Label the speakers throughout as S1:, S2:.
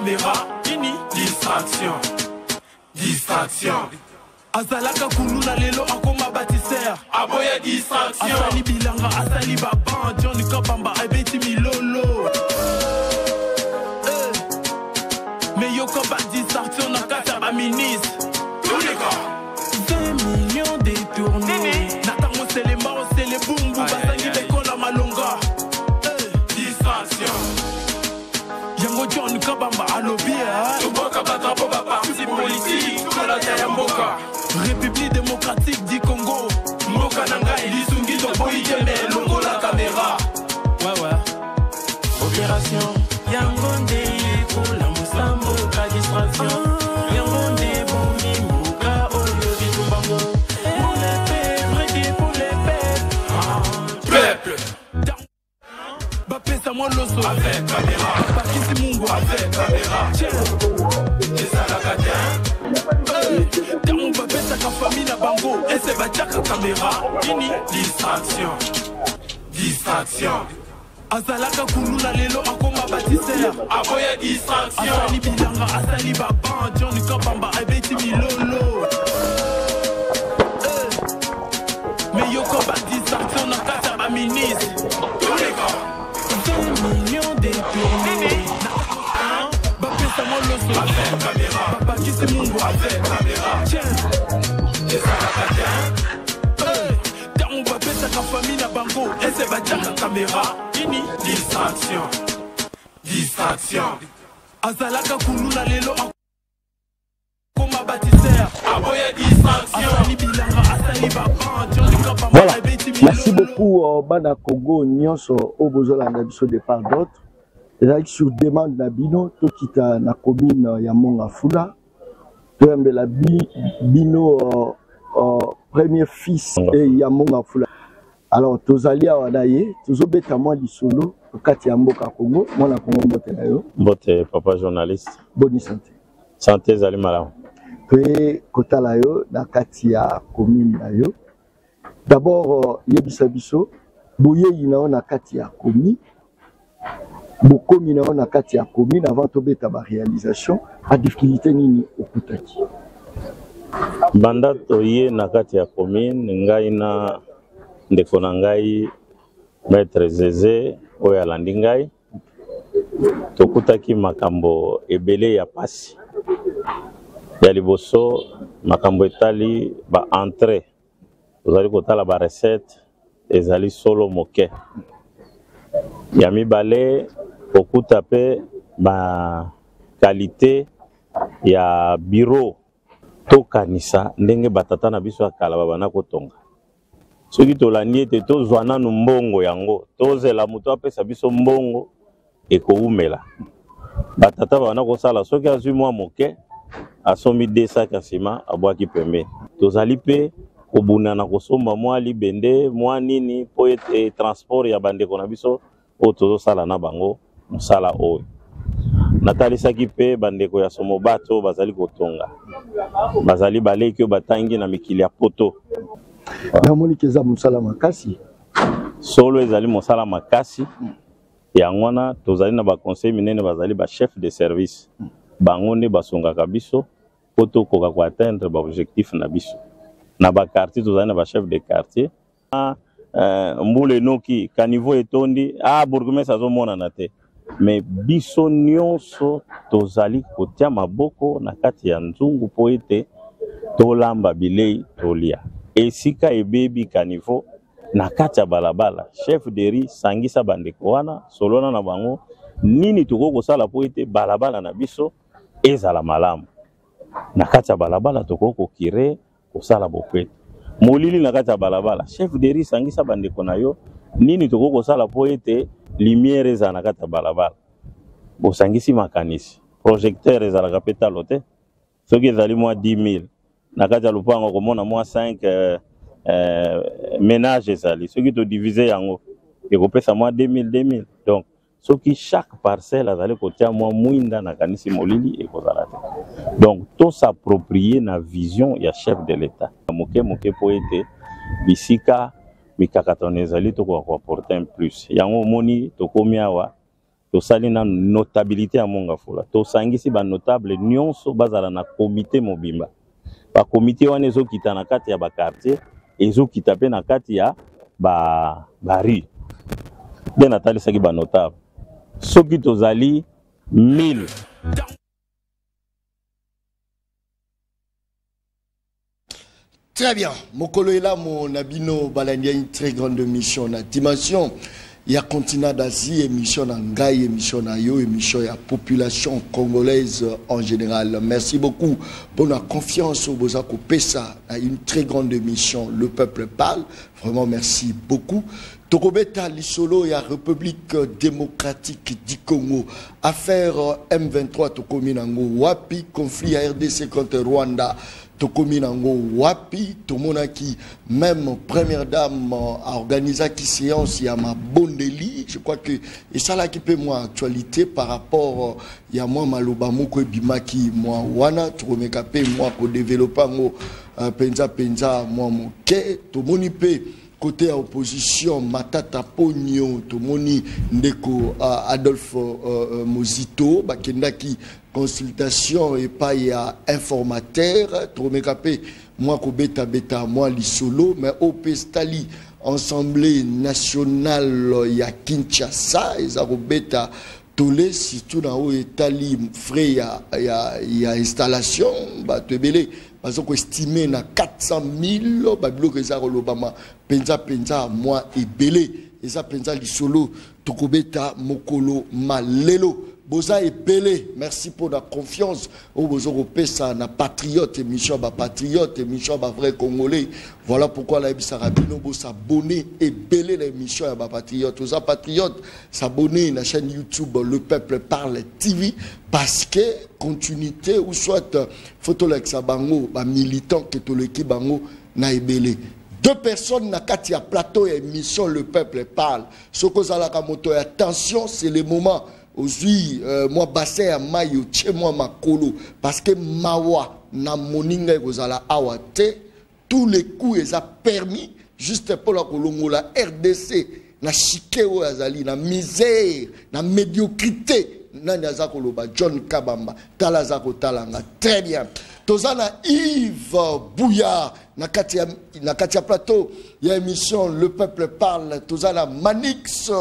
S1: caméra. Ini distraction. Distraction. Azalaka kuluna lelo akoma bâtisseur. Aboya distraction. Asali bilanga, asali baban. Johnny Kabamba, abeti milolo. Mais yo koba distraction na kata ba ministre. Tous les gars. 20 millions détournés. Natango c'est les morts, c'est les boum. Basangi bekola malonga. Distraction. Yango Johnny Kabamba alobia. Tuboka batrapo ba parti politique. Kola Yamboka. République démocratique du Congo. Mboka nanga ilisungi to boyeme longo la caméra. Ouais. Opération Yangonde pour la Moussambo la distraction. Yangonde boumi mouka oyo bitumbango. Pour les peuples, pour les peuples. Bapesa moi loso avec caméra. Bakisi mungo avec caméra. C'est ça la cadence. Dans va pesa ka famille na bango. Et c'est bachaka caméra. Ini distraction. Distraction. Azalaka kuluna lelo akoma bâtisseur. Aboya distraction. Asali bilanga, asali baban. Johnny Kabamba, abeti milolo. Mais yo koba distraction na kata ba ministre. Tous les gars. 20 millions détournés. Bapesa moi loso avec caméra. Papa kisi mungo avec caméra. C'est ça la cadence. Dans on va pesa ka famille na bango. Et c'est bachaka caméra. Ini distraction. Distraction. Azalaka kuluna lelo akoma bâtisseur. Aboya distraction. Asali bilanga, asali baban. Johnny Kabamba.
S2: Voilà. Merci beaucoup Bana Congo Nyonso Obozolanda biso de part d'autres. Et sur demande na bino to kita na commune ya Mongafula. Tombe la bino premier fils et ya Mongafula. Alors tozali awadaye tozobeta moi di solo okati ya mboka Congo mwana Congo mbote na yo.
S3: Mbote papa journaliste.
S2: Bonne santé.
S3: Santé zali malamu.
S2: Pe kotala yo na kati ya commune na yo. D'abord yebisa biso boye ina na kati ya commune. Bokomi na kati ya commune avant tobeta ba réalisation a difficulté nini okutaki.
S3: Banda toye na kati ya commune ngai na ndeko na ngai maître Zeze oyo alandi ngai tokutaki makambo ebele ya pasi ya liboso makambo etali ba entrée tozali kotala ba recette ezali solo moke ya mibale okuta pe ba qualité ya bureau tokanisa ndenge batata na biso akala babana kotonga soki tolandi ete tozwa nanu mbongo yango tozela moto apesa biso mbongo ekoumela batata babana kosala soki azwi mwa moke asombi 2 sacs ya nsima abwaki pembe tozali pe kobunana kosomba mwa libende mwa nini po ete transport ya bandeko na biso oyo tozosala na bango mosala oyo natalisaki pe bandeko ya somo bato bazali kotonga bazali baleki oyo batangi na mikili ya poto
S2: namoni keza mosala makasi
S3: solo ezali mosala makasi yango wana tozali na baconseil minene bazali ba chef de service bango nde basongaka biso po tokoka koatteindre baobjectif na biso na bakartier tozali na ba chef de quartier mbule noki kanivo etondi bourgmestre azomonana te mais biso nyonso tozali kotia maboko na kati ya nzungu po ete tolamba bilei tolia esika ebebi kanivo na kati ya balabala chef de riz sangisa bandeko wana solona na bango nini toko kosala po ete balabala na biso ezala malamu na kati ya balabala toko kokire kosala bokwete molili na kati ya balabala chef de riz sangisa bandeko na yo nini toko kosala po ete lumière ezala na kati ya balabala bosangisi makanisi projecteur ezalaka pe talo te soki ezali mwa 10 000 na kati ya lupango komona mwa 5 ménage ezali soki to diviser yango ekopesa mwa 2000 donc soki chaque parcelle azali kotia mwa mwinda na kanisi molili ekozala te donc to s'approprier na vision ya chef de l'état moke po ete bisika mikakatano ezali tokoka koapporter un plus yango omoni tokomi awa tosali na notabilité ya Mongafula tosangisi ba notable nyonso bazala na comité mobimba ba comité wana ezokita na kati ya ba quartier ezokita pe na kati ya ba rue bien atalisaki ba notable soki tozali 1000.
S2: Très bien. Mokolo est là, mon abino balania une très grande mission. La dimension, il y a continent d'Asie, émission d'Angaï, émission d'Ayo, émission de la population congolaise en général. Merci beaucoup pour la confiance au Bozako Pessa à une très grande mission. Le peuple parle. Vraiment, merci beaucoup. Tokobeta Lisolo et la République démocratique du Congo. Affaire M23 Tokominango Wapi, conflit à RDC contre Rwanda. Tokominango Wapi, Tomonaki, même première dame a organisé qui séance, il y a ma Bondeli, je crois que, et ça là qui peut moi actualité par rapport, il y a moi Malobamoko Bimaki, moi Wana, Turomekape, moi pour développer mon Penza, moi mon Ke, Tomonipe. Côté opposition, Matata Pogno, Tomoni Ndeko Adolphe Mozito, Bakendaki consultation et pas y a informateur, Tromekapé, moi Kobeta Beta, moi Lisolo, mais au Pestali, Assemblée nationale, y a Kinshasa, et ça Beta Tolé, si tout dans haut Italie, frais, y a installation, bah te belé. Parce qu'on estimé na 400 000, babilo que ça Obama, penza moi et belé, et ça penza Lisolo, Tokobeta Mokolo Malelo. Boza et belé, merci pour la confiance. Au Bozo Pesa na patriote, émission ba patriote, émission ba vrai congolais. Voilà pourquoi la Bisarabino bo s'abonner et belé l'émission ba patriote. Aux patriotes s'abonner à la chaîne YouTube Le Peuple Parle TV parce que continuité ou soit photo avec sa bango ba militant que to l'équipe bango na ebelé. Deux personnes na katia plateau et émission Le Peuple Parle. Ce que ça la kamoto attention, c'est le moment. Aujourd'hui, moi, bassin à mayo, chez moi, ma colo, parce que mawa, na moninga, gozala awate, tous les coups, ils ont permis, juste pour la colongo, la RDC, na chikeo azali, na misère, na médiocrité, na nyazakoloba, John Kabamba, talazako talanga, très bien. Tozana Yves Bouillard, na katia plateau, il y a émission Le Peuple Parle, Tozana Manix,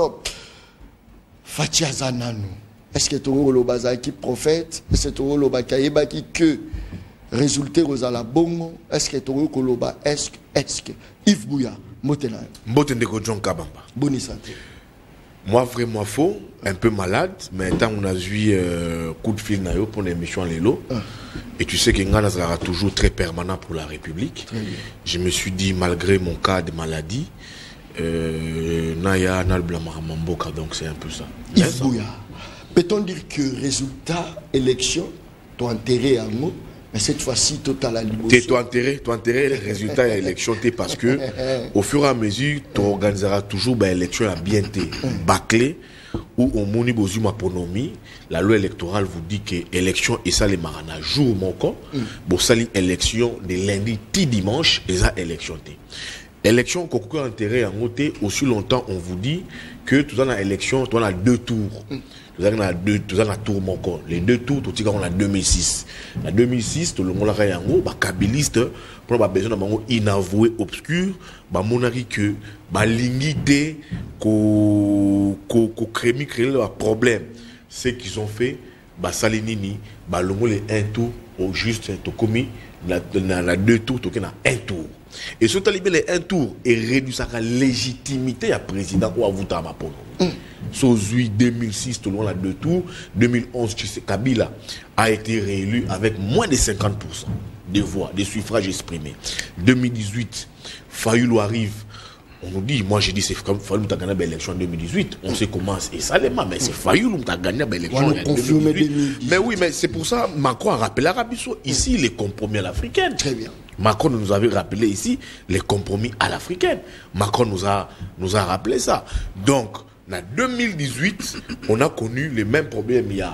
S2: Fatia Zananu. Est-ce que tu as le bazar qui prophète? Est-ce que tu as le bazar qui que résulté aux alabongo? Est-ce que tu as le bazar? Est-ce que Yves Bouya, Motena
S4: Mbotendeko John Kabamba.
S2: Bonne santé.
S4: Moi, vraiment faux, un peu malade, mais tant on a eu coup de fil pour l'émission Lélo, et tu sais que Ngana sera toujours très permanent pour la République. Je me suis dit, malgré mon cas de maladie, Naya Nalblamaramamboka, donc c'est un peu ça.
S2: Yves Bouya, peut-on dire que résultat élection, tu as enterré un mot, mais cette fois-ci, total à
S4: liberté. Tu as enterré les résultats de l'élection parce que au fur et à mesure, tu organiseras toujours l'élection à bien bâclée où au moni bozuma ponomi, la loi électorale vous dit que l'élection et ça les marana jour mon corps, bon ça l'élection de lundi ti dimanche et ça élection té. Élection qu'on a enterré en côté aussi longtemps on vous dit que tout dans l'élection tu as deux tours. Tout dans la tour mon corps. Les deux tours tout on a 2006. La 2006 tout le monde a yango ba kabiliste pour ba besoin d'avoir inavoué obscur ba monarchie que ba lingité ko créer le problème c'est qu'ils ont fait ba salinini ba longo les un tour au juste to commis la deux tours to na un tour. Et ce talibé les un tour et réduit sa légitimité à président ou à voter à ma pono. Sozui 2006, tout le monde a deux tours. 2011, Kabila a été réélu avec moins de 50% des voix, des suffrages exprimés. 2018, Fayoulou arrive. On nous dit, moi j'ai dit, c'est Fayoulou qui a gagné l'élection en 2018. On sait comment, et ça les mais c'est Fayoulou qui a gagné l'élection en 2018. Mais oui, mais c'est pour ça, Macron a rappelé l'Arabie-Saoudite. Ici, les compromis à l'africaine.
S2: Très bien.
S4: Macron nous avait rappelé ici les compromis à l'africaine. Macron nous a rappelé ça. Donc, en 2018, on a connu les mêmes problèmes. Il y a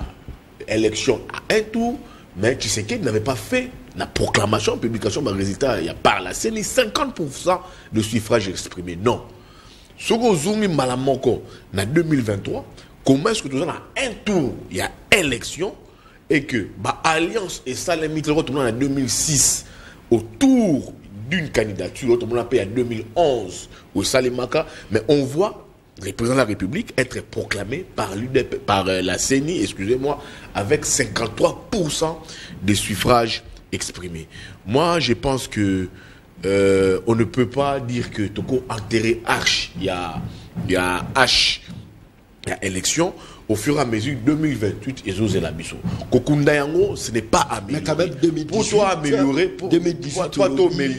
S4: élection à un tour, mais Tshisekedi n'avait pas fait la proclamation, publication, mais résultat, il y a par la CENI 50% de suffrage exprimé. Non. Ce que Zoumi Malamoko, en 2023, Comment est-ce que tu as un tour, il y a élection, et que Alliance et Salemi, en 2006, autour d'une candidature, l'autre monde a payé en 2011 au Salemaka, mais on voit le président de la République être proclamé par la CENI, excusez-moi, avec 53% des suffrages exprimés. Moi, je pense que on ne peut pas dire que Toko enterré H, il y a H, il y a élection. Au fur et à mesure, 2028, ils osent la biso. Kokunda Yango, ce n'est pas amélioré.
S2: Mais quand même, 2018,
S4: pour toi améliorer,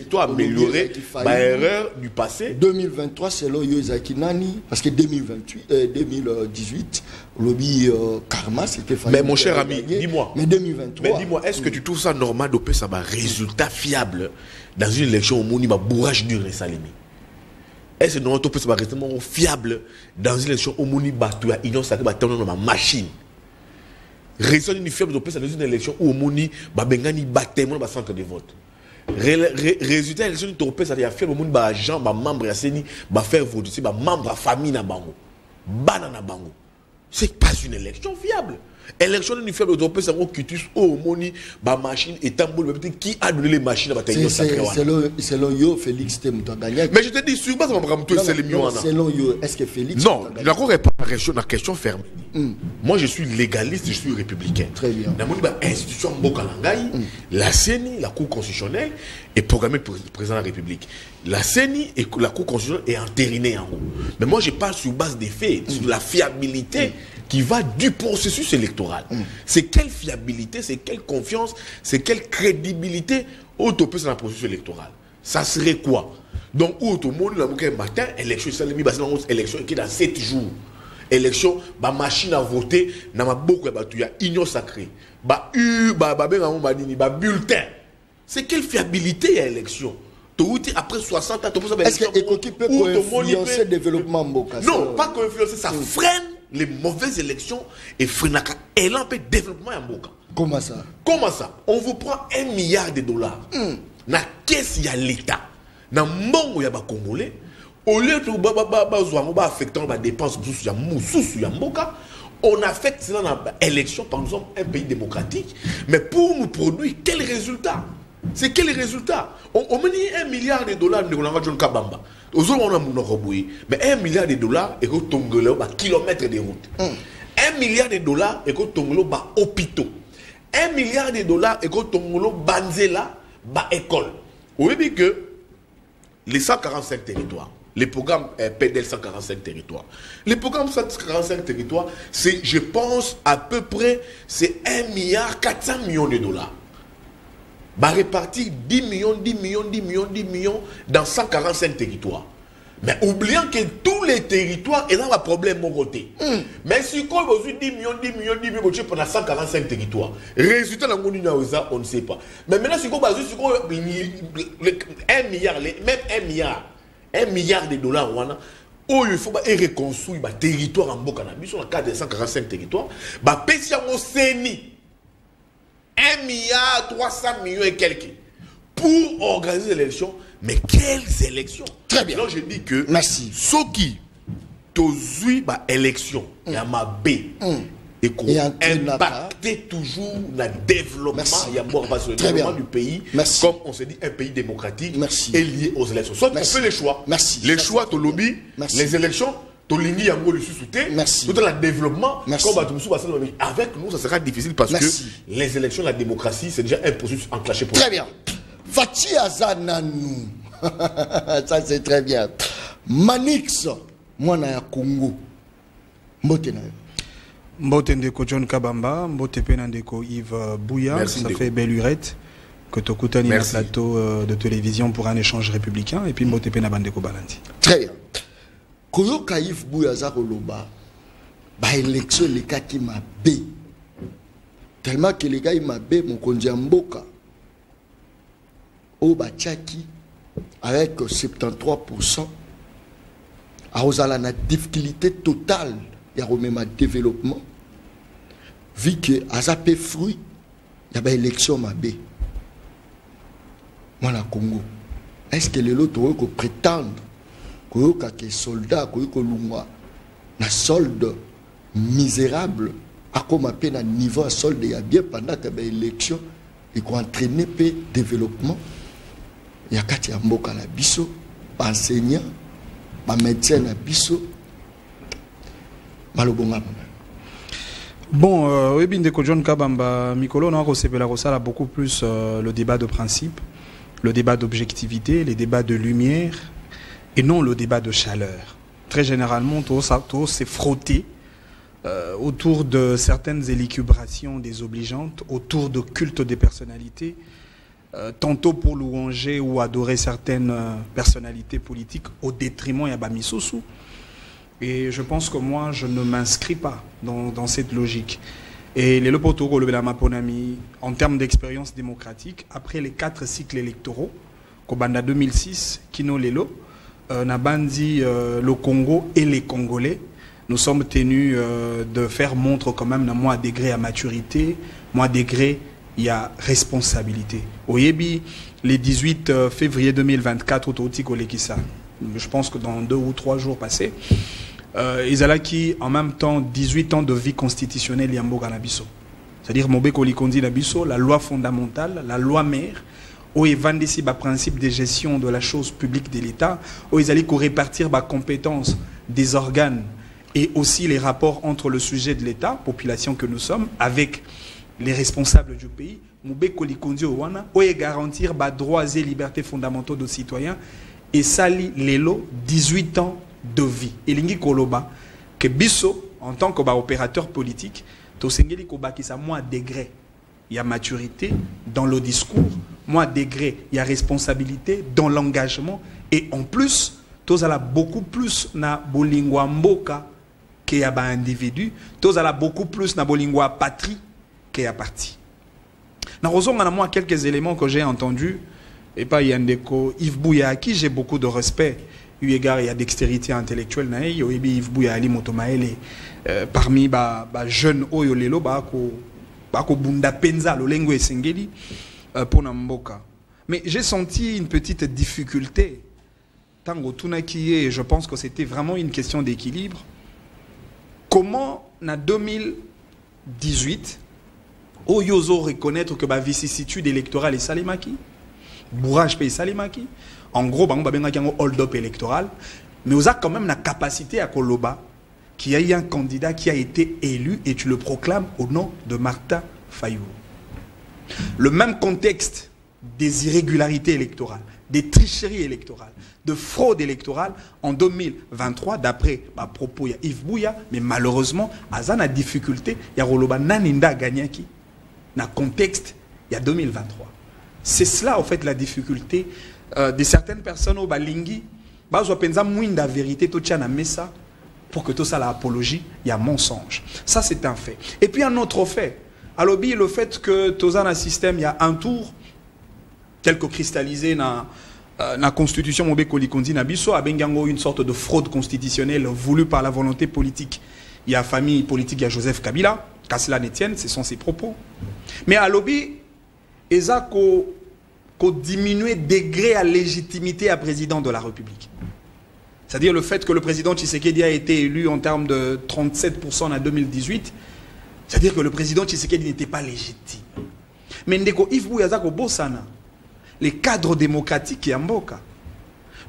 S4: toi améliorer l'erreur du passé.
S2: 2023, c'est là Yozaki Nani, parce que 2018, lobby Karma, c'était failli.
S4: Mais mon cher ami, dis-moi.
S2: Mais 2023.
S4: Mais dis-moi, est-ce que tu trouves ça normal de faire ça, résultat fiable dans une élection au monde, bourrage dur et Salemi? Est-ce que nous avons réellement fiable dans une élection au Moni Batou à Union Sacrée dans ma machine? Raison d'une fiable dans une élection où au Moni Babengani battait mon centre de vote. Résultat de l'élection européenne, ça veut dire fiable au Moni agent, membre à Seni, faire voter, membre à famille na bango, banana bango. C'est pas une élection fiable. Élection d'une fiable européenne, c'est un quitus au Moni, machine et tambour, qui a donné les machines à bataille.
S2: Selon yo, Félix Temutagagnac.
S4: Mais je te dis, sur base de
S2: selon yo, est-ce que Félix.
S4: Non, je n'ai pas la question fermée. Moi, je suis légaliste, je suis républicain.
S2: Très bien.
S4: Dans l'institution Mbokalangaï, la CENI, la Cour constitutionnelle, est programmée pour le président de la République. La CENI et la Cour constitutionnelle est entérinée en haut. Mais moi, je parle sur base des faits, sur la fiabilité qui va du processus électoral. C'est quelle fiabilité, c'est quelle confiance, c'est quelle crédibilité autour dans le processus électoral. Ça serait quoi? Donc, où tout le monde, le matin, élection, élection qui est dans 7 jours. Élection, machine à voter, il y a union sacrée, bulletin. C'est quelle fiabilité il y a élection? Après 60 ans,
S2: est-ce que Ekoki peut influencer le développement Mboka?
S4: Non, pas influencer, ça freine les mauvaises élections et freine l'élan de développement à Mboka.
S2: Comment ça?
S4: Comment ça? On vous prend $1 milliard. Dans la caisse, il y a l'État. Dans le monde, il y a des Congolais. Au lieu de affecter les dépenses, on affecte cela dans l'élection, par exemple, un pays démocratique. Mais pour nous produire, quel résultat? C'est quel résultat? On me dit $1 milliard, on a John Kabamba. Mais $1 milliard est au Tongolo, kilomètres de route. $1 milliard est au Tongolo, hôpitaux. $1 milliard est au Tongolo, banzela, école. Vous voyez que les 145 territoires, les programmes PDL 145 territoires. Les programmes 145 territoires, c'est, je pense, à peu près, c'est $1 milliard 400 millions. Répartir 10 millions dans 145 territoires. Mais oubliant que tous les territoires ont un problème mon côté. Mais si on a 10 millions pendant 145 territoires, résultat on ne sait pas. Mais maintenant, si on a 1 milliard, même $1 milliard, il faut reconstruire le territoire en Bokanabi, sur le cadre de 145 territoires, il CENI 1 milliard 300 millions et quelques pour organiser l'élection. Mais quelles élections?
S2: Très bien.
S4: Alors je dis que
S2: merci.
S4: Ceux qui ont élection, il y a ma B et qui impacté toujours le développement, il y a le développement du pays, comme on se dit un pays démocratique est lié aux élections. Soit on fait les choix. Les choix, tu lobby, les élections. Tout le développement, avec nous, ça sera difficile parce que les élections, la démocratie, c'est déjà un processus enclenché pour
S2: très bien. Fati Azananou. Ça, c'est très bien. Manix, moi, na Congo. Mbotena.
S5: Mbotendeko John Kabamba, Mbotepenandeko Yves Bouya.
S4: Merci,
S5: ça
S4: Ndeko.
S5: fait belle lurette que tu as un plateau de télévision pour un échange républicain. Et puis Mbotepenabandeko Balandi.
S2: Très bien. Koyoka Yves Bouya Zaroloba, élection les gars qui m'a bé. Tellement que les gars m'a bé mon kondiamboka. Au Bachaki avec 73%. À Ozala na difficulté totale il y a même un développement. Vu que Azapé fruit, il y a une élection m'a bé. Moi na Congo. Est-ce que les autres ont prétendre que les soldats, que lungwa, na solde, misérable à comme à peine à niveau à solde il y a bien pendant que l'élection et qu'on entraîner le développement il y a quatre mboka la biso enseignant médecin la biso malobonga.
S5: Bon, oui, Bindeko John Kabamba, Mikolo, on a beaucoup plus le débat de principe, le débat d'objectivité, les débats de lumière, et non le débat de chaleur. Très généralement, tout s'est frotté autour de certaines élucubrations désobligeantes, autour de cultes des personnalités, tantôt pour louanger ou adorer certaines personnalités politiques au détriment de Bamissousou. Et je pense que moi, je ne m'inscris pas dans cette logique. Et les Lopotoro, le Belamaponami, en termes d'expérience démocratique, après les 4 cycles électoraux, Kobanda 2006, Kino Lelo, Nabandi, le Congo et les Congolais, nous sommes tenus de faire montre quand même d'un mois degré à maturité, mois degré il y a responsabilité. Au Yebi, les 18 février 2024, au Totiko Lekissa, je pense que dans 2 ou 3 jours passés, ils ont qui en même temps 18 ans de vie constitutionnelle Yambo Ganabiso. C'est-à-dire Mobeko Likondi Nabiso, la loi fondamentale, la loi mère, où ils vendent ici le principe de gestion de la chose publique de l'État, où ils allaient répartir la compétence des organes et aussi les rapports entre le sujet de l'État, population que nous sommes, avec les responsables du pays, Mobeko Likondi Owana, où ils garantir les droits et libertés fondamentaux des citoyens, et sali lelo 18 ans de vie. Et l'ingi koloba que biso en tant qu'opérateur politique, to sengeli koba qui sa moins degré, il y a maturité dans le discours, moins degré, il y a responsabilité dans l'engagement et en plus, to ala beaucoup plus na bolingwa mboka que ya ba individu, to ala beaucoup plus na bolingwa patrie que ya parti. Na rozonga na moi quelques éléments que j'ai entendus et pas Yandeko Yves Bouya à qui j'ai beaucoup de respect. Eu égard il y a dextérité intellectuelle na yo Yves Bouya Ali Motomaele parmi ba jeunes oyo lelo ba ko bunda penza lo lengo esengeli pour Namboka. Mais j'ai senti une petite difficulté tango tunaki et je pense que c'était vraiment une question d'équilibre. Comment na 2018 oyozo reconnaître que ba vicissitude électorale est salimaki bourrage pays salimaki en gros bango babenga kango hold up électoral mais vous avez quand même la capacité à Koloba qu'il y a eu un candidat qui a été élu et tu le proclames au nom de Martha Fayulu. Le même contexte des irrégularités électorales, des tricheries électorales, de fraude électorale en 2023 d'après ma propos il y a Yves Bouya mais malheureusement Azan a difficulté il y a Roloba Naninda Ganyaki dans le contexte il y a 2023. C'est cela, en fait, la difficulté de certaines personnes au Balingi. Bazo penza mwinda vérité, to tchana messa, pour que tout ça, l'apologie, il y a mensonge. Ça, c'est un fait. Et puis, un autre fait. À l'objet, le fait que tout ça, dans le système, il y a un tour, tel que cristallisé dans la constitution, Mobeko Likondi Nabiso, a bengango une sorte de fraude constitutionnelle voulue par la volonté politique. Il y a famille politique, il y a Joseph Kabila, qu'à cela ne tienne, ce sont ses propos. Mais à l'objet, et ça qu'on diminue degré à légitimité à président de la République. C'est-à-dire le fait que le président Tshisekedi a été élu en termes de 37% en 2018, c'est-à-dire que le président Tshisekedi n'était pas légitime. Mais ndeko Yves Bouyazako Bossana, les cadres démocratiques et Mboka,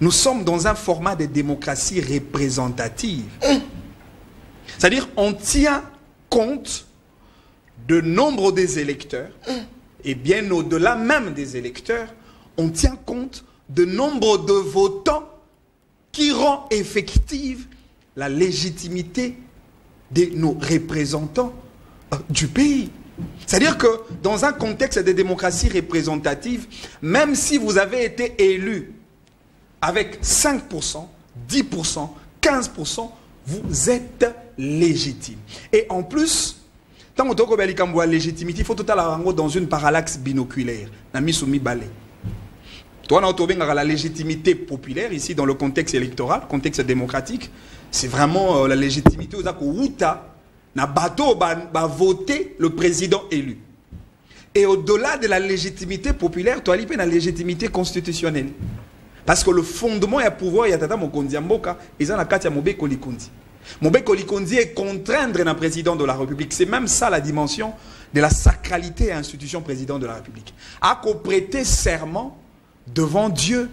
S5: nous sommes dans un format de démocratie représentative. C'est-à-dire on tient compte de nombre des électeurs, et bien au-delà même des électeurs, on tient compte de nombre de votants qui rend effective la légitimité de nos représentants du pays. C'est-à-dire que dans un contexte de démocratie représentative, même si vous avez été élu avec 5%, 10%, 15%, vous êtes légitime. Et en plus, tant que vous avez la légitimité, il faut tout à dans une parallaxe binoculaire. Toi, la légitimité populaire, ici, dans le contexte électoral, contexte démocratique, c'est vraiment la légitimité où na bateau va voter le président élu. Et au-delà de la légitimité populaire, tu as la légitimité constitutionnelle. Parce que le fondement et le pouvoir, il y a tata mokondi mboka, ils ont la carte ya mobeko likondi. Mobeko Likondi est contraindre un président de la République. C'est même ça la dimension de la sacralité à l'institution président de la République. À prêter serment devant Dieu,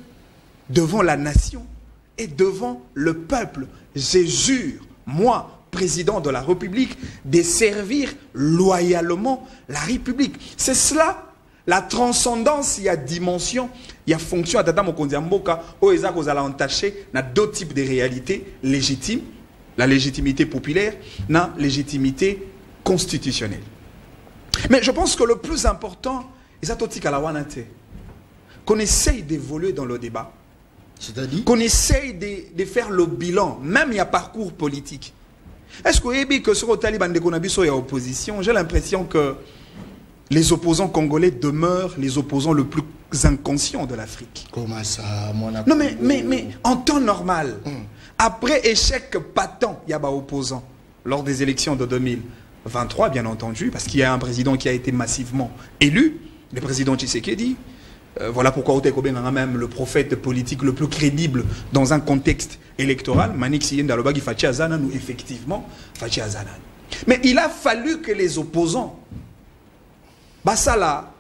S5: devant la nation et devant le peuple. Je jure, moi, président de la République, de servir loyalement la République. C'est cela, la transcendance, il y a dimension, il y a fonction. À Tata Mokonzi Mboka, où ils ont entaché dans deux types de réalités légitimes, la légitimité populaire, la légitimité constitutionnelle. Mais je pense que le plus important, qu'on essaye d'évoluer dans le débat,
S2: c'est-à-dire
S5: qu'on essaye de faire le bilan, même il y a parcours politique. Est-ce que sur le Taliban de Konabiso, il y a opposition? J'ai l'impression que les opposants congolais demeurent les opposants le plus inconscients de l'Afrique.
S2: Comment ça, mon
S5: Non, mais en temps normal, après échec patent, il y a des opposants lors des élections de 2023, bien entendu, parce qu'il y a un président qui a été massivement élu, le président Tshisekedi. Voilà pourquoi Otekoben a même le prophète politique le plus crédible dans un contexte électoral. Manik Siyenda Lobagi Fachi Azanan, ou effectivement Fachi Azanan. Mais il a fallu que les opposants ça là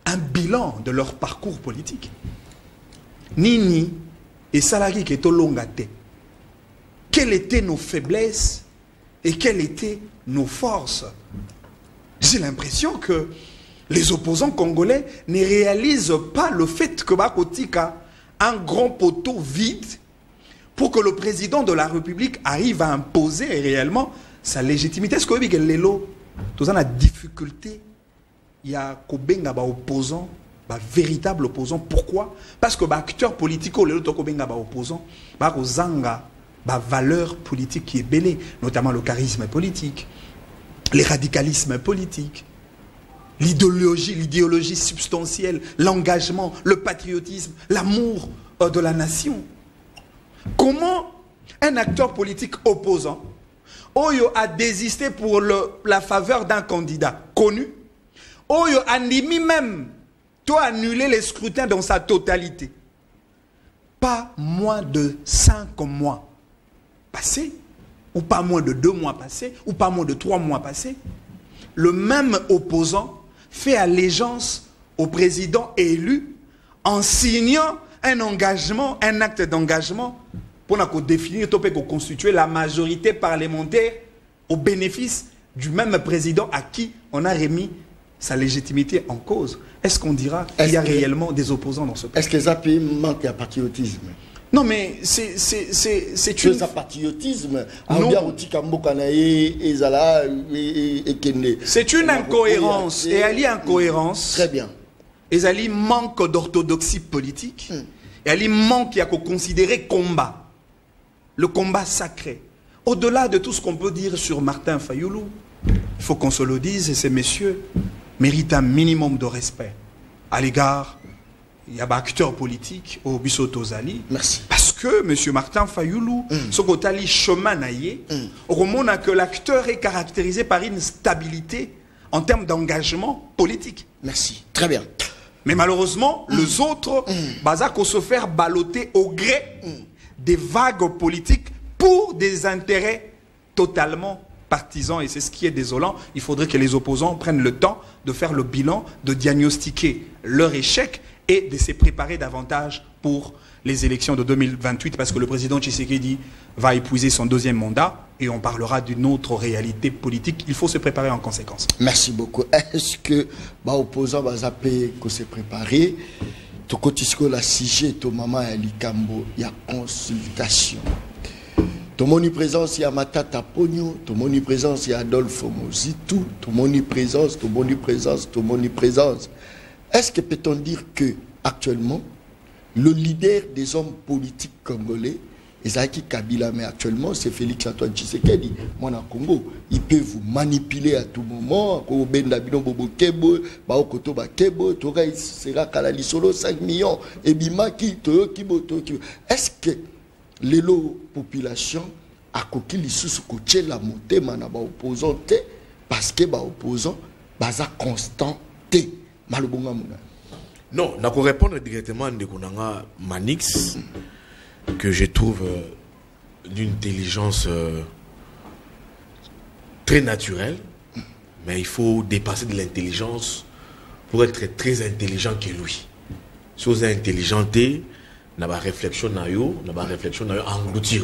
S5: un bilan de leur parcours politique. Nini et Salagi qui est au longate. Quelles étaient nos faiblesses et quelles étaient nos forces? J'ai l'impression que les opposants congolais ne réalisent pas le fait que Bakotika a un grand poteau vide pour que le président de la République arrive à imposer réellement sa légitimité. Est-ce que Lelo, tout ça, la difficulté, il y a Kobenga opposant, véritable opposant. Pourquoi? Parce que acteur politique, Lelo Kobenga opposant, Zanga, valeur politique qui est belle, notamment le charisme politique, les radicalismes politiques, l'idéologie substantielle, l'engagement, le patriotisme, l'amour de la nation. Comment un acteur politique opposant Oyo a désisté pour la faveur d'un candidat connu, Oyo a même annuler les scrutins dans sa totalité, pas moins de 5 mois passés, ou pas moins de 2 mois passés, ou pas moins de 3 mois passés, le même opposant fait allégeance au président élu en signant un engagement, un acte d'engagement pour définir, pour constituer la majorité parlementaire au bénéfice du même président à qui on a remis sa légitimité en cause. Est-ce qu'on dira qu'il y a réellement des opposants dans ce pays?
S2: Est-ce que ça peut manquer de patriotisme?
S5: Non, mais c'est une...
S2: patriotisme.
S5: C'est une incohérence. Et elle y a incohérence.
S2: Très bien.
S5: Et elle y manque d'orthodoxie politique. Et elle y manque à considérer combat. Le combat sacré. Au-delà de tout ce qu'on peut dire sur Martin Fayoulou, il faut qu'on se le dise, et ces messieurs méritent un minimum de respect à l'égard. Il y a des acteurs politiques au Bissoto Zali.
S2: Merci.
S5: Parce que M. Martin Fayoulou, ce côté chemin naïe, au moment que l'acteur est caractérisé par une stabilité en termes d'engagement politique.
S2: Merci. Très bien.
S5: Mais malheureusement, les autres, qu'on se faire balloter au gré des vagues politiques pour des intérêts totalement partisans. Et c'est ce qui est désolant. Il faudrait que les opposants prennent le temps de faire le bilan, de diagnostiquer leur échec et de se préparer davantage pour les élections de 2028, parce que le président Tshisekedi va épuiser son 2e mandat et on parlera d'une autre réalité politique. Il faut se préparer en conséquence.
S2: Merci beaucoup. Est-ce que l'opposant va zapper que se préparer? To kotisko la CIG, to maman ya likambo, ya consultation. To moni présence ya Matata Pogno, to moni présence ya Adolphe Mozitou, to moni présence, to moni présence, to moni présence. Est-ce que peut-on dire que actuellement le leader des hommes politiques congolais, Ezaki Kabila, mais actuellement c'est Félix Antoine Tshisekedi, moi en Congo, il peut vous manipuler à tout moment. Il sera Kalali Solo 5 millions et Bimaki est-ce que les population a coquille sous côté la montée mana ba opposant parce que ba opposant baza constant malobonga mona?
S4: Non, je vais répondre directement à Manix, que je trouve d'une intelligence très naturelle, mais il faut dépasser de l'intelligence pour être très intelligent que lui. Si vous êtes intelligenté, n'a pas réflexion engloutir.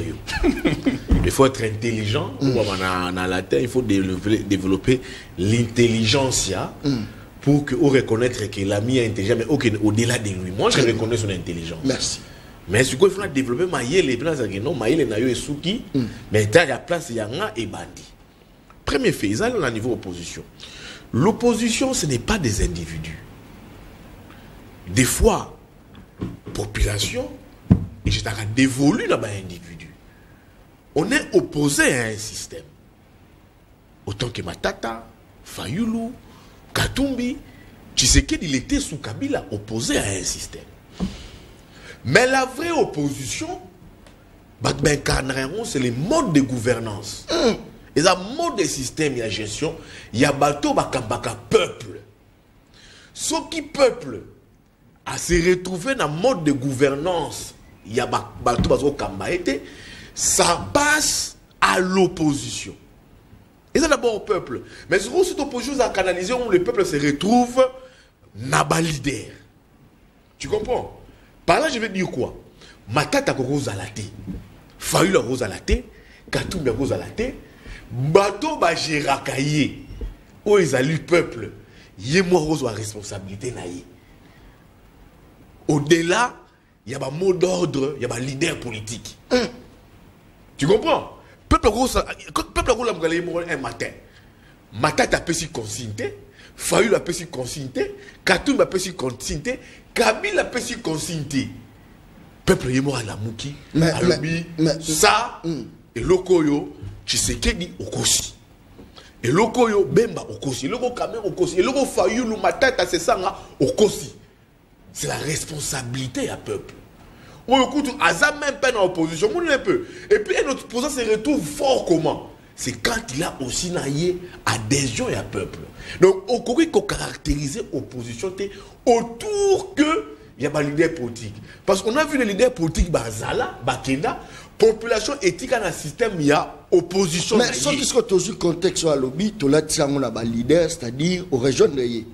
S4: Il faut être intelligent. Dans la terre, il faut développer l'intelligence pour que on reconnaître que l'ami est intelligent, mais au-delà de lui. Moi, je reconnais son intelligence.
S2: Merci.
S4: Mais ce qu'il faut développer, les plans, non, maïle n'a eu souki, mais il y a place, il y a un et bandi. Premier fait, ils ont un niveau opposition. L'opposition, ce n'est pas des individus. Des fois, population, et je t'ai dévolu là-bas individu. On est opposé à un système. Autant que Matata, Fayulu, Katumbi, Tshisekedi, il était sous Kabila opposé à un système. Mais la vraie opposition, c'est le mode de gouvernance. Et le mode de système, il y a gestion, il y a bateau, peuple. Ce qui peuple à se retrouver dans le mode de gouvernance, il y a bateau, ça passe à l'opposition. Et c'est d'abord au peuple. Mais sur cette opposition à canaliser où le peuple se retrouve dans le leader. Tu comprends? Par là, je vais dire quoi? Matata rose à la thé, Fayulu rose à la thé, Katumbi rose à la thé, bateau ba Gérakaye, où ils alluent le peuple, yé moi rose à responsabilité naïe. Au-delà, il y a un mot d'ordre, il y a un leader politique. Tu comprends? Peuple rose un matin. Matata a pu s'y consigner, Fayulu a pu s'y consigner, Katumbi a pu s'y consigner, Kabila a pu s'y consigner. Peuple yé moi à la mouki, à l'obi, ça, et l'okoyo, Tshisekedi okosi. Et l'okoyo, Bemba okosi, et l'oko Kamer okosi, et l'oko Fayulu, Matata, c'est ça, okosi. C'est la responsabilité à peuple. On écoute, Aza même pas dans l'opposition, et puis un autre opposant se retrouve fort comment? C'est quand il a aussi naïe adhésion à peuple. Donc, on peut caractériser l'opposition autour que il y a un leader politique. Parce qu'on a vu les leaders politiques, Bazala, Bakenda, population éthique dans le système, il y a opposition.
S2: Mais ce qui est toujours contexte à lobby, tu l'as dit, on a un leader, c'est-à-dire aux régions de l'Aïe.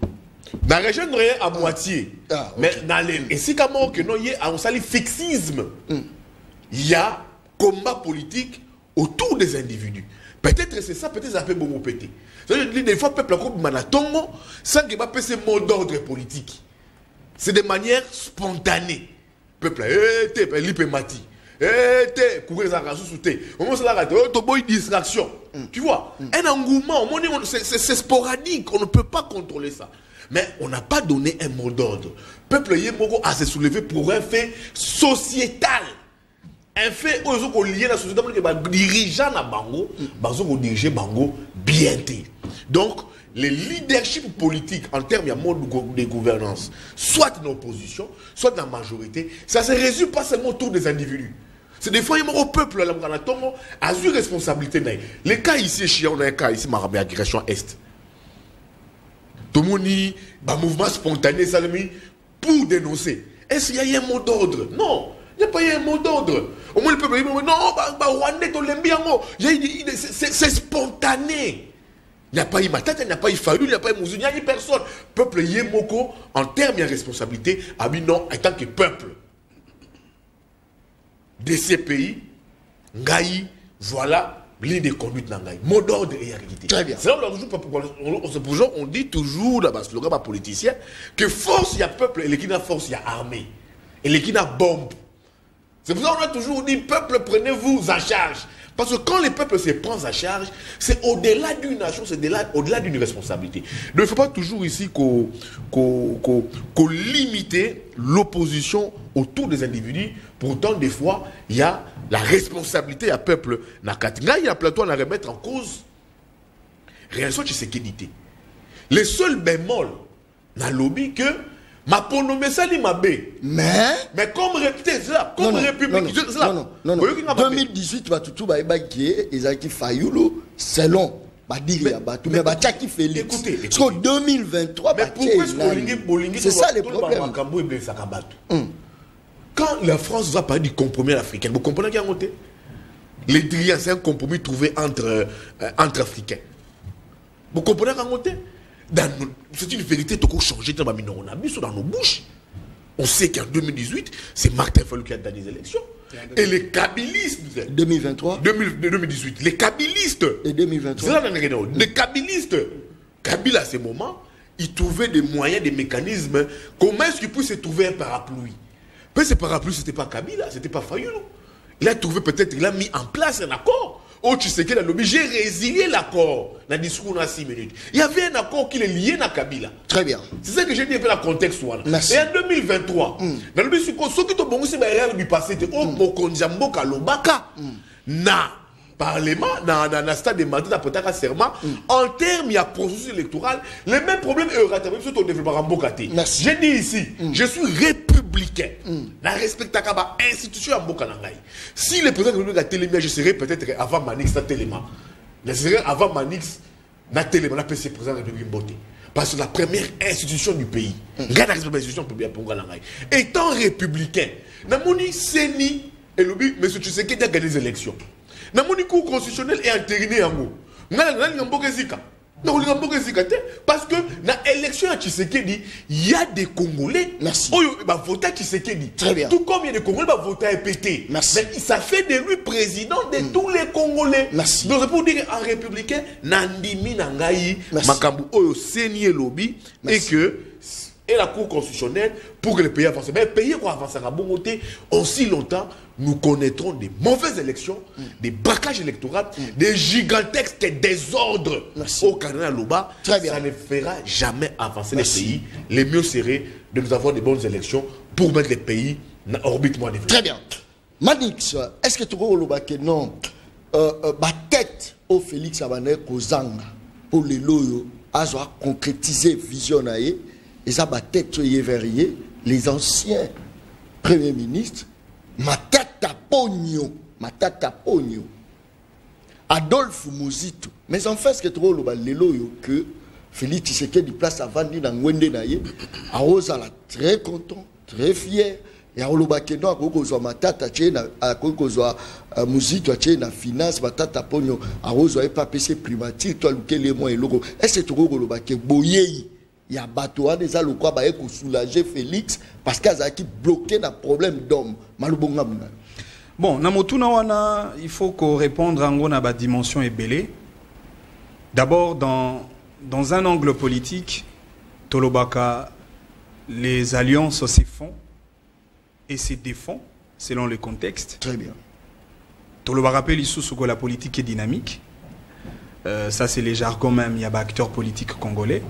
S4: Dans la région de l'Aïe, à moitié. Okay. Mais dans les. Et si comme que non, il y a un sali fixisme. Il y a combat politique autour des individus. Peut-être c'est ça, peut-être ça fait beaucoup péter. Des fois, le peuple a comme Manatongo, sans qu'il n'y ait pas ce mot d'ordre politique. C'est de manière spontanée. Le peuple a l'hypématie. Courir à la sous-souté. On va se la rater. Une distraction. Tu vois, un engouement, c'est sporadique. On ne peut pas contrôler ça. Mais on n'a pas donné un mot d'ordre. Le peuple a se soulevé pour un fait sociétal. Un fait où ils ont lié la société, les dirigeants à Bango, ils ont dirigé Bango bien. Donc, les leaderships politiques en termes de mode de gouvernance, soit dans l'opposition, soit dans la majorité, ça ne se résume pas seulement autour des individus. C'est des fois, il y a un peuple a une responsabilité. Les cas ici, on a un cas ici, Marabé, agression Est. Tout le monde dit, un mouvement spontané, ça pour dénoncer. Est-ce qu'il y a un mot d'ordre? Non. Il n'y a pas eu un mot d'ordre. Au moins le peuple dit, non, c'est spontané. Il n'y a pas eu Matata, il n'y a pas eu Fayulu, il n'y a pas eu Mouzouni, il n'y a eu personne. Le peuple Yémoko, en termes de responsabilité, a dit non, en tant que peuple de ces pays, Ngaï, voilà, ligne de conduite dans Ngaï. Mot d'ordre et réalité. Très bien. C'est là où on dit toujours, dans le slogan politicien, que force, il y a peuple, et l'équipe a force, il y a armée. Et l'équipe a bombe. C'est pour ça qu'on a toujours dit, peuple, prenez-vous en charge. Parce que quand les peuples se prennent en charge, c'est au-delà d'une nation, c'est au-delà d'une responsabilité. Donc il ne faut pas toujours ici qu'on limite l'opposition autour des individus. Pourtant, des fois, il y a la responsabilité à peuple. Il y a plateau à remettre en cause. Réaction de sécurité. Les seuls bémols dans le lobby que ma pronommé ça li mabé. Mais comme répéter ça, comme république.
S2: Non. 2018 va tout qui est Ezaki Fayulu selon dire mais Tchaki Félix. Écoutez. Parce qu'en 2023
S4: mais pourquoi est-ce
S2: c'est ça le problème.
S4: Quand la France va parler du compromis africain, vous comprenez qu'il y a un côté? Les Drians, c'est un compromis trouvé entre Africains. Vous comprenez, Rangote? C'est une vérité qui a changé dans nos bouches. On sait qu'en 2018, c'est Martin Fayulu qui a gagné les élections. Et les kabylistes...
S2: 2023
S4: 2018. Les kabylistes...
S2: Et 2023
S4: Les kabylistes... Kabila, à ce moment, il trouvait des moyens, des mécanismes. Comment est-ce qu'il pouvait se trouver un parapluie? Mais ce parapluie, ce n'était pas Kabila, ce n'était pas Fayulu. Il a trouvé peut-être, il a mis en place un accord. Oh, tu sais qu'il a lobby, j'ai résilié l'accord dans le discours dans 6 minutes. Il y avait un accord qui est lié à Kabila.
S2: Très bien.
S4: C'est ça que j'ai dit un peu dans le contexte.
S2: Merci.
S4: Et en 2023, dans le discours, ce qui est bon, c'est que du passé, c'est au Mokonjambo Kalobaka. Na Parlement, dans le stade de mandat d'apotaka serment, en termes, il y a processus électoral, les mêmes problèmes européens sont au développement Mbokate. J'ai dit ici, je suis républicain. La respectaka ba institution à Mbokanangai. Si le président de la République a télémia, je serais peut-être avant Manix na téléma. Je serais avant Manix na téléma, na PC président de la République Mbote. Parce que la première institution du pays, regarde la institution publique pour Mbokanangai. Étant républicain, Namoni Seni et Lobi, M. Tshisekedi a gagné les élections. Na mon cours constitutionnel est entériné en haut. Parce que dans l'élection à Tshisekedi, il y a des Congolais qui vont voter Tshisekedi.
S2: Très bien.
S4: Tout comme il y a des Congolais qui vont voter EPT. Mais ça fait de lui président de tous les Congolais.
S2: Merci.
S4: Donc c'est pour dire qu'en républicain, Nandimi Nangaï, Makambu Oyo Seni Lobby, et que et la Cour constitutionnelle pour que le pays avance. Mais le pays va avancer à bon côté aussi longtemps. Nous connaîtrons des mauvaises élections, des braquages électoraux, des gigantesques désordres au Canada Loba. Ça ne fera jamais avancer les pays. Le mieux serait de nous avoir des bonnes élections pour mettre les pays en orbite moins développée.
S2: Très bien. Manix, est-ce que tu vois que non, ma tête au Félix Abane Kozanga pour les loyaux a concrétisé vision naïe et ça ma tête les anciens premiers ministres Matata Pogno, Adolphe Mouzito. Mais en fait, ce que tu vois, que Félix Tshisekedi place à Vandi dans Ngwende Naye, Arosala très content, très fier. Et à Olobakeno, à Kokozwa Matata, à Kokozwa Mouzito, à finance, Matata Pogno, à Rosa et Papé primatique, toi, le mois et logo. Est-ce que tu vois, Olobake Boyei? Il y a Batoa des alokwa ba eko soulager Félix parce qu'il a bloqué un problème d'homme.
S5: Bon, namotuna wana, il faut qu'on réponde à une dimension ébélée. D'abord, dans un angle politique, Tolobaka, les alliances se font et se défont selon le contexte.
S2: Très bien.
S5: Tolobaka rappelle ici que la politique est dynamique. Ça, c'est les jargons même, il y a des acteurs politiques congolais.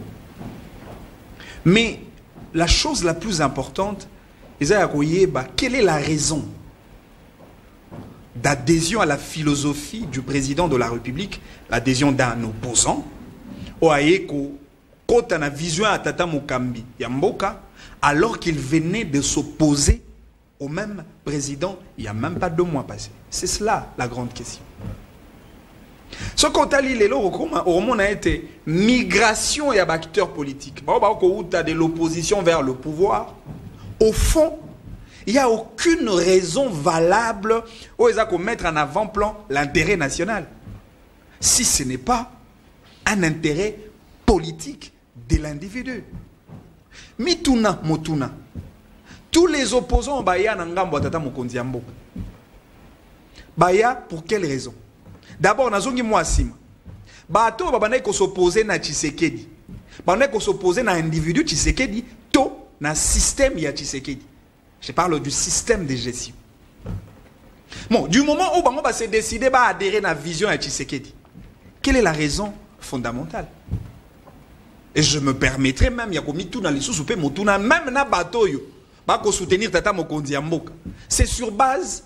S5: Mais la chose la plus importante, quelle est la raison d'adhésion à la philosophie du président de la République, l'adhésion d'un opposant, vision à Tata Mokambi, Yamboka, alors qu'il venait de s'opposer au même président il n'y a même pas 2 mois passés. C'est cela la grande question. Ce qu'on a dit, on a été migration et acteurs politiques. De l'opposition vers le pouvoir. Au fond, il n'y a aucune raison valable pour mettre en avant-plan l'intérêt national. Si ce n'est pas un intérêt politique de l'individu. Mituna, Motuna. Tous les opposants Baya Nangambo Tata Mokonzi Mboka. Baya, pour quelle raison? D'abord, nazongi mwasima. Bato babana ko s'opposer na Tshisekedi. Babana ko s'opposer na individu Tshisekedi to na système ya Tshisekedi. Je parle du système de gestion. Bon, du moment où bango va se décider à adhérer à la vision à Tshisekedi, quelle est la raison fondamentale? Et je me permettrai même, il y a commis tout dans les sous-soupés, même na bato yo, ba ko soutenir Tata Mokonzi Mboka. C'est sur base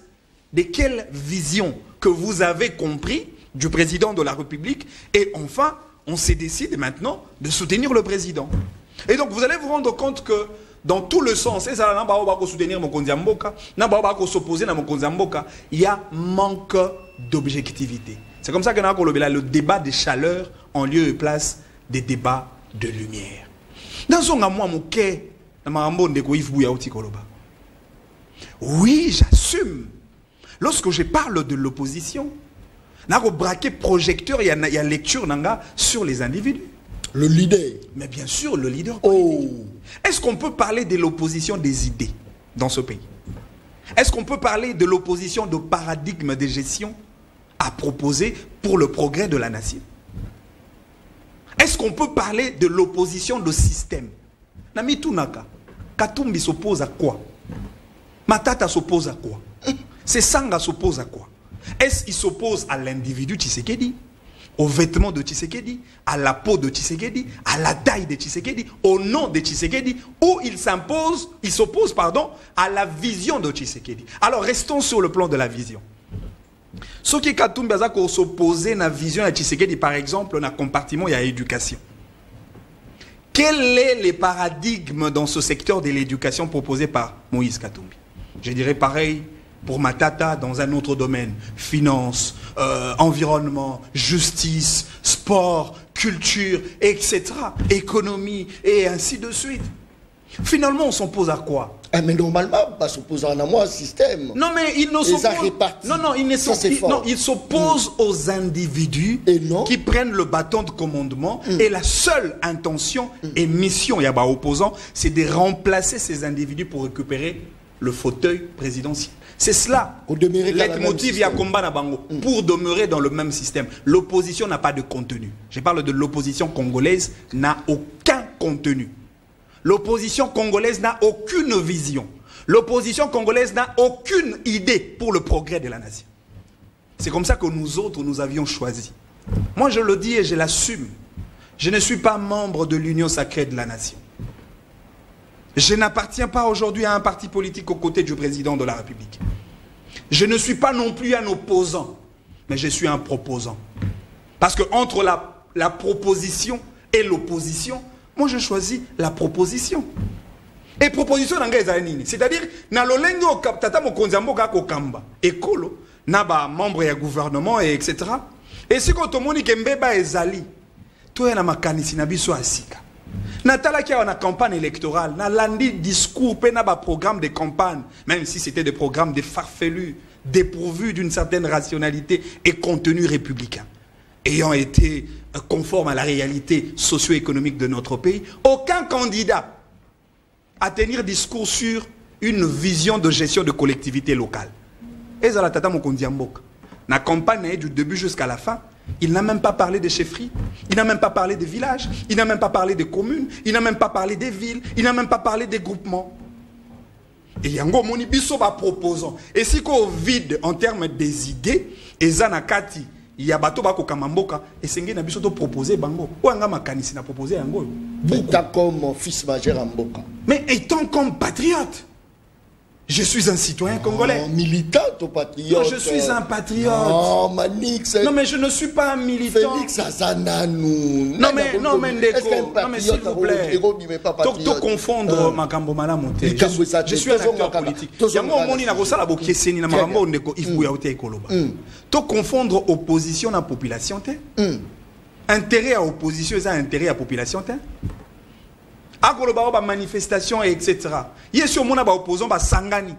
S5: de quelle vision que vous avez compris du président de la République, et enfin, on s'est décidé maintenant de soutenir le président. Et donc, vous allez vous rendre compte que dans tout le sens, et ça n'a pas soutenir Mokonzi Mboka, n'a pas s'opposer à Mokonzi Mboka, il y a manque d'objectivité. C'est comme ça que le débat de chaleur en lieu et place des débats de lumière. Dans son amour, oui, j'assume lorsque je parle de l'opposition, il y a un braquet projecteur, il y a lecture sur les individus.
S2: Le leader.
S5: Mais bien sûr, le leader politique. Est-ce qu'on peut parler de l'opposition des idées dans ce pays? Est-ce qu'on peut parler de l'opposition de paradigme de gestion à proposer pour le progrès de la nation? Est-ce qu'on peut parler de l'opposition de système? Nami Tunaka, Katumbi s'oppose à quoi? Matata s'oppose à quoi? Sesanga s'oppose à quoi? Est-ce qu'il s'oppose à l'individu Tshisekedi, aux vêtements de Tshisekedi, à la peau de Tshisekedi, à la taille de Tshisekedi, au nom de Tshisekedi, ou il s'oppose à la vision de Tshisekedi? Alors restons sur le plan de la vision. Ce qui Katumbi s'opposer à la vision de Tshisekedi, par exemple, dans le compartiment, il y a l'éducation. Quel est le paradigme dans ce secteur de l'éducation proposé par Moïse Katumbi? Je dirais pareil pour Matata dans un autre domaine. Finance, environnement, justice, sport, culture, etc. Économie, et ainsi de suite. Finalement, on s'oppose à quoi?
S2: Mais normalement, pas s'opposer à moi, système.
S5: Non, mais il ne s'oppose. Non, il s'oppose aux individus qui prennent le bâton de commandement. Et la seule intention et mission, il y a opposant, c'est de remplacer ces individus pour récupérer le fauteuil présidentiel. C'est cela. Leitmotiv, il y a combat na bango pour demeurer dans le même système. L'opposition n'a pas de contenu. Je parle de l'opposition congolaise, n'a aucun contenu. L'opposition congolaise n'a aucune vision. L'opposition congolaise n'a aucune idée pour le progrès de la nation. C'est comme ça que nous autres, nous avions choisi. Moi, je le dis et je l'assume. Je ne suis pas membre de l'Union sacrée de la nation. Je n'appartiens pas aujourd'hui à un parti politique aux côtés du président de la République. Je ne suis pas non plus un opposant, mais je suis un proposant. Parce que entre la proposition et l'opposition, moi je choisis la proposition. Et proposition, c'est-à-dire, na lolengo tata mokonzambo kako kamba, ekolo, na ba membre ya gouvernement et etc. Et si quand on dit que mbeba ezali, toi na makanisi na biso asika. Natala qui a une campagne électorale, na landi discours, na ba programme de campagne, même si c'était des programmes de farfelus, dépourvus d'une certaine rationalité et contenu républicain, ayant été conforme à la réalité socio-économique de notre pays, aucun candidat à tenir discours sur une vision de gestion de collectivité locale. Et ça la tata mokondi mboka. La campagne du début jusqu'à la fin, il n'a même pas parlé de chefferies, il n'a même pas parlé de villages, il n'a même pas parlé de communes, il n'a même pas parlé des villes, il n'a même pas parlé des groupements. Et yango moni biso ba proposant. Et si qu'on vide en termes des idées, et zanakati, il y a bateau ba kokamamboka, et sengi na biso to proposer bango. Ou anga makanisi na proposer yango.
S2: Étant comme fils majeur en Mboka.
S5: Mais étant comme patriote. Je suis un citoyen congolais.
S2: Militant ou patriote?
S5: Non, je suis un patriote.
S2: Non, Manix.
S5: Non, mais je ne suis pas un militant.
S2: Félix Azananou.
S5: Non, mais Ndeko. Non, mais s'il vous plaît. To confondre makambo malamote. Je suis un acteur politique. Yango moni na kosala bokeseni na makambo Ndeko ifu ya ote ekoloba. To confondre opposition na population te. Intérêt à opposition, c'est intérêt à population te. Akoloba ba manifestation etc. Yeso mona ba opposant ba sangani.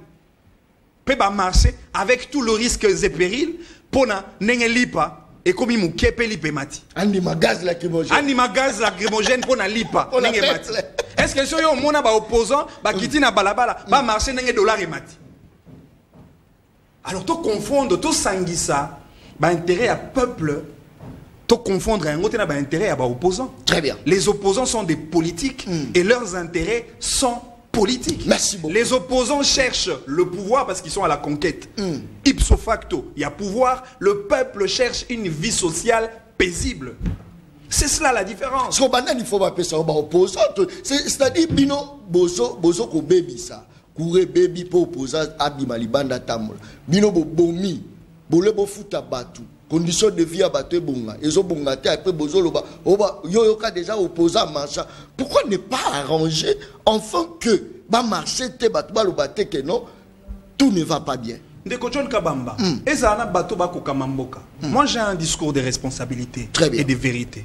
S5: Pe ba marcher avec tout le risque et péril pona nengelipa et comme mukepe lipe mati.
S2: Anima gaz lacrymogène.
S5: Anima gaz lacrymogène pona lipa nenge mati. Est-ce que so yo mona ba opposant ba kiti na balabala ba marcher nenge dollar et mati. Alors to confondre to sangisa ba intérêt à peuple. Confondre un autre intérêt à opposants.
S2: Très bien.
S5: Les opposants sont des politiques et leurs intérêts sont politiques.
S2: Merci beaucoup.
S5: Les opposants cherchent le pouvoir parce qu'ils sont à la conquête. Ipso facto, il y a pouvoir. Le peuple cherche une vie sociale paisible. C'est cela la différence.
S2: Ce qu'on il faut appeler ça opposant. C'est-à-dire bino bozo ko baby ça. Koure baby pour opposant abimali banda tamol. Bino bo bomi. Bole bo futa batu. Condition de vie à battre bonga. Ils ont bongaté après bozoloba. Yoyoka déjà opposant marchand. Pourquoi ne pas arranger enfin que ba marché te batu ba lobate que non tout ne va pas bien.
S5: Ndeko John Kabamba. Ezana bato ba kokamamboka. Moi j'ai un discours de responsabilité et de vérité.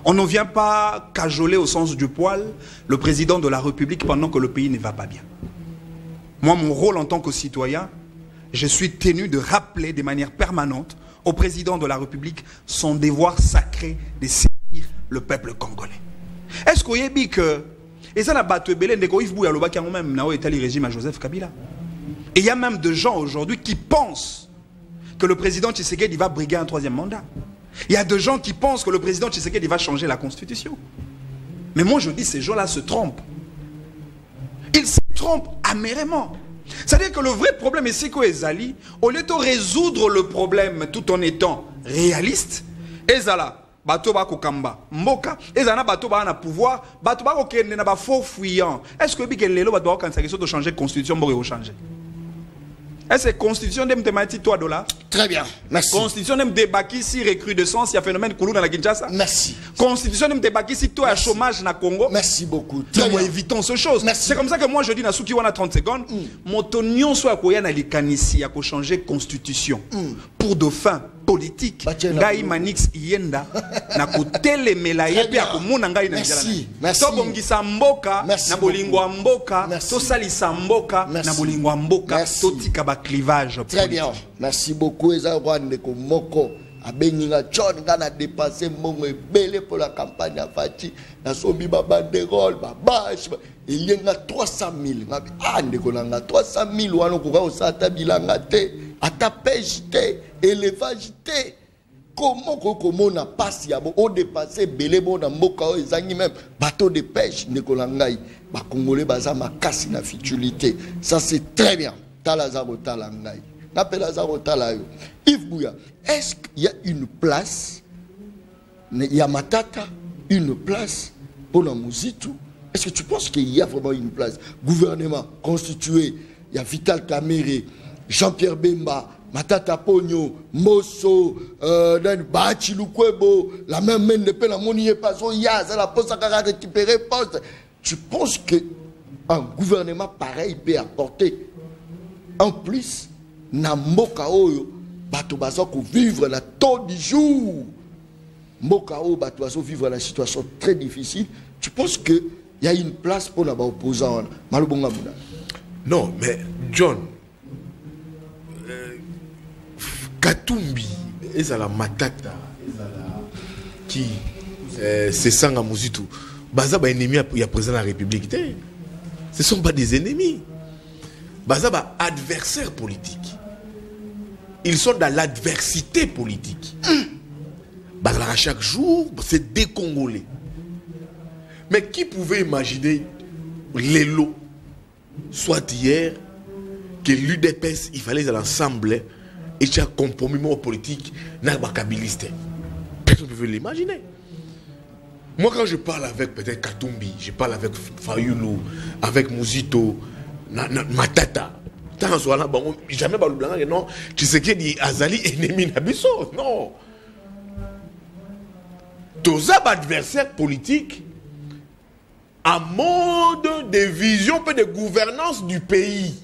S5: On ne vient pas cajoler au sens du poil le président de la République pendant que le pays ne va pas bien. Moi mon rôle en tant que citoyen, je suis tenu de rappeler de manière permanente au président de la République son devoir sacré de servir le peuple congolais. Est-ce qu'on y a dit que et ça n'a pas tué Belén de Koïf Bouya Loba qui a même le régime à Joseph Kabila. Et il y a même des gens aujourd'hui qui pensent que le président Tshisekedi va briguer un troisième mandat. Il y a des gens qui pensent que le président Tshisekedi va changer la constitution. Mais moi je dis ces gens-là se trompent. Ils se trompent amèrement. C'est-à-dire que le vrai problème est que Ezali, au lieu de résoudre le problème tout en étant réaliste, Ezala, bato ba kokamba, mboka, Ezana bato ba na pouvoir, bato ba kokende na ba faux fuyant. Est-ce que bike lelo bato ba kanisa de changer constitution pour changer? Est-ce que la constitution de thématique toi $?
S2: Très bien, merci.
S5: Constitution de débaki si recrudescence, il y a phénomène Koulou dans la Kinshasa.
S2: Merci.
S5: Constitution de débaki si toi à chômage na Congo.
S2: Merci beaucoup.
S5: Nous évitons ces choses. C'est comme ça que moi je dis, Nasuki Wana 30 secondes, mon tonion soit koya na likanisi à changer constitution pour de fins politiques. Ngai Manix Yenda na kotele melaye pe akomona ngai na njala.
S2: Merci.
S5: To bongisa mboka na bolingwa mboka, to salisa mboka na bolingwa mboka, to tika ba clivage.
S2: Très bien. Merci beaucoup. Eza Rwanda ko moko abeninga John ngana dépasser mongo ebele pour la campagne à Fati na sobi ba banderole ba bash il y a 300 000 ngabi ndeko nanga 300 000 wana ko ka osata bilanga te ata pêche te élevage te comment comment na passe ya bo o dépasser belé bon na mboka o ezangi même bateau de pêche ndeko nangai ba congolais baza makasi na futilité ça c'est très bien talazaro talangai. Yves Bouya, est-ce qu'il y a une place, il y a Matata, une place pour la musique? Est-ce que tu penses qu'il y a vraiment une place? Gouvernement constitué, il y a Vital Kamere, Jean-Pierre Bemba, Matata Pogno, Mosso, Bachi Lukwebo, la même main de peine, la monnaie pas son yaz, la poste à récupérer poste. Tu penses qu'un gouvernement pareil peut apporter en plus? Na mboka oyo bato bazako vivre la taux du jour mboka oyo bato bazako vivre la situation très difficile. Tu penses que il y a une place pour les opposants malobonga muna?
S4: Non mais John Katumbi ezala Matata ezala qui c'est Sanga Muzitu baza ba ennemi ya président de la République te. Ce sont pas des ennemis. Baza ba adversaires politiques. Ils sont dans l'adversité politique. Baza chaque jour, c'est des Congolais. Mais qui pouvait imaginer les lots, soit hier, que l'UDPS, il fallait l'ensemble et qu'il y a un compromis politique dans le kabiliste. Personne ne pouvait l'imaginer. Moi, quand je parle avec peut-être Katumbi, je parle avec Fayulu, avec Muzito, Matata, jamais non, tu sais qu'il dit Azali ennemi Nabiso. Non. Tous les adversaires politiques en mode de vision et de gouvernance du pays.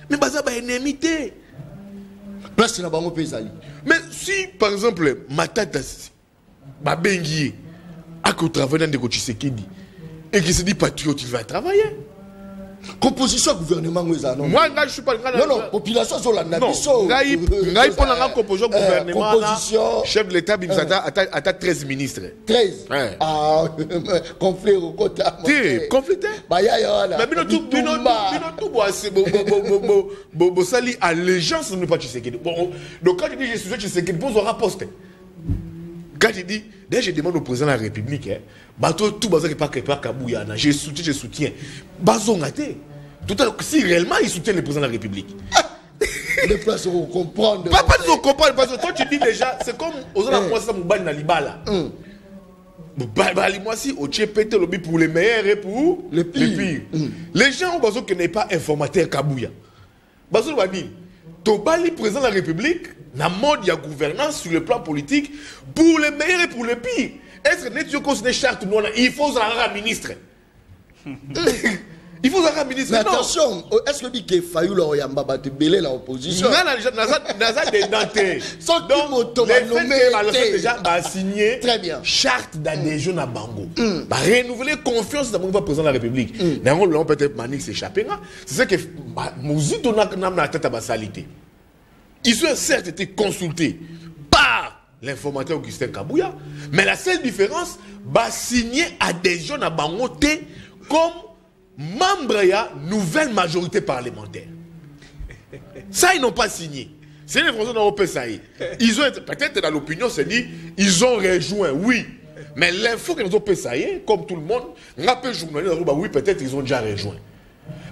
S4: Mais ça va ennemité. Mais si par exemple Matata Babengi a travaillé dans des Tshisekedi et qui se dit patriote, il va travailler.
S2: Composition gouvernement
S4: moi je suis pas
S2: non population sur la nabiso
S4: ngai pour la composition gouvernement chef de l'état bimsata à 13 ministres
S2: 13 conflit au côté
S4: conflit
S2: ba ya yo
S4: mais bino tout bo sali allégeance ne pas Tshisekedi. Bon donc quand je dis je suis Tshisekedi bon aura poste. Quand je dis, dès que je demande au président de la République, bateau tout bazar qui pas Kabouya, je soutiens. Bazon gâté. Tout à l'heure, si réellement il soutient le président de la République.
S2: Les places vont comprendre.
S4: Pas de comprendre parce que toi tu dis déjà, c'est comme aux autres moi ça m'oublie na libala. Moi si au pété lobby pour les meilleurs et pour les pires. Les gens ont besoin qu'ils n'aient pas informateur Kabouya. Bazon va dire, Tobali président de la République. Na mode il y a gouvernance sur le plan politique pour les meilleurs et pour les pires. Est-ce que tu considères charte non il faut un ministre. Il faut un ministre.
S2: Mais attention, est-ce que dit que Fayulu Oyamba va te belé la opposition?
S4: Naza des dentés. Donc les déjà signé charte d'adhésion à Bango. Bah renouveler confiance dans le président de la République. N'importe peut-être Manix s'échapper. C'est ça que Mouzito n'a pas tête à basalité. Ils ont certes été consultés par l'informateur Augustin Kabouya, mais la seule différence, va signer adhésion à Bangote comme membre de la nouvelle majorité parlementaire. Ça, ils n'ont pas signé. C'est l'information dans l'OPSAI. Ils ont peut-être dans l'opinion, c'est dit, ils ont rejoint, oui. Mais l'info que nous avons PSAI, comme tout le monde, rappelle journaliste, oui, peut-être ils ont déjà rejoint.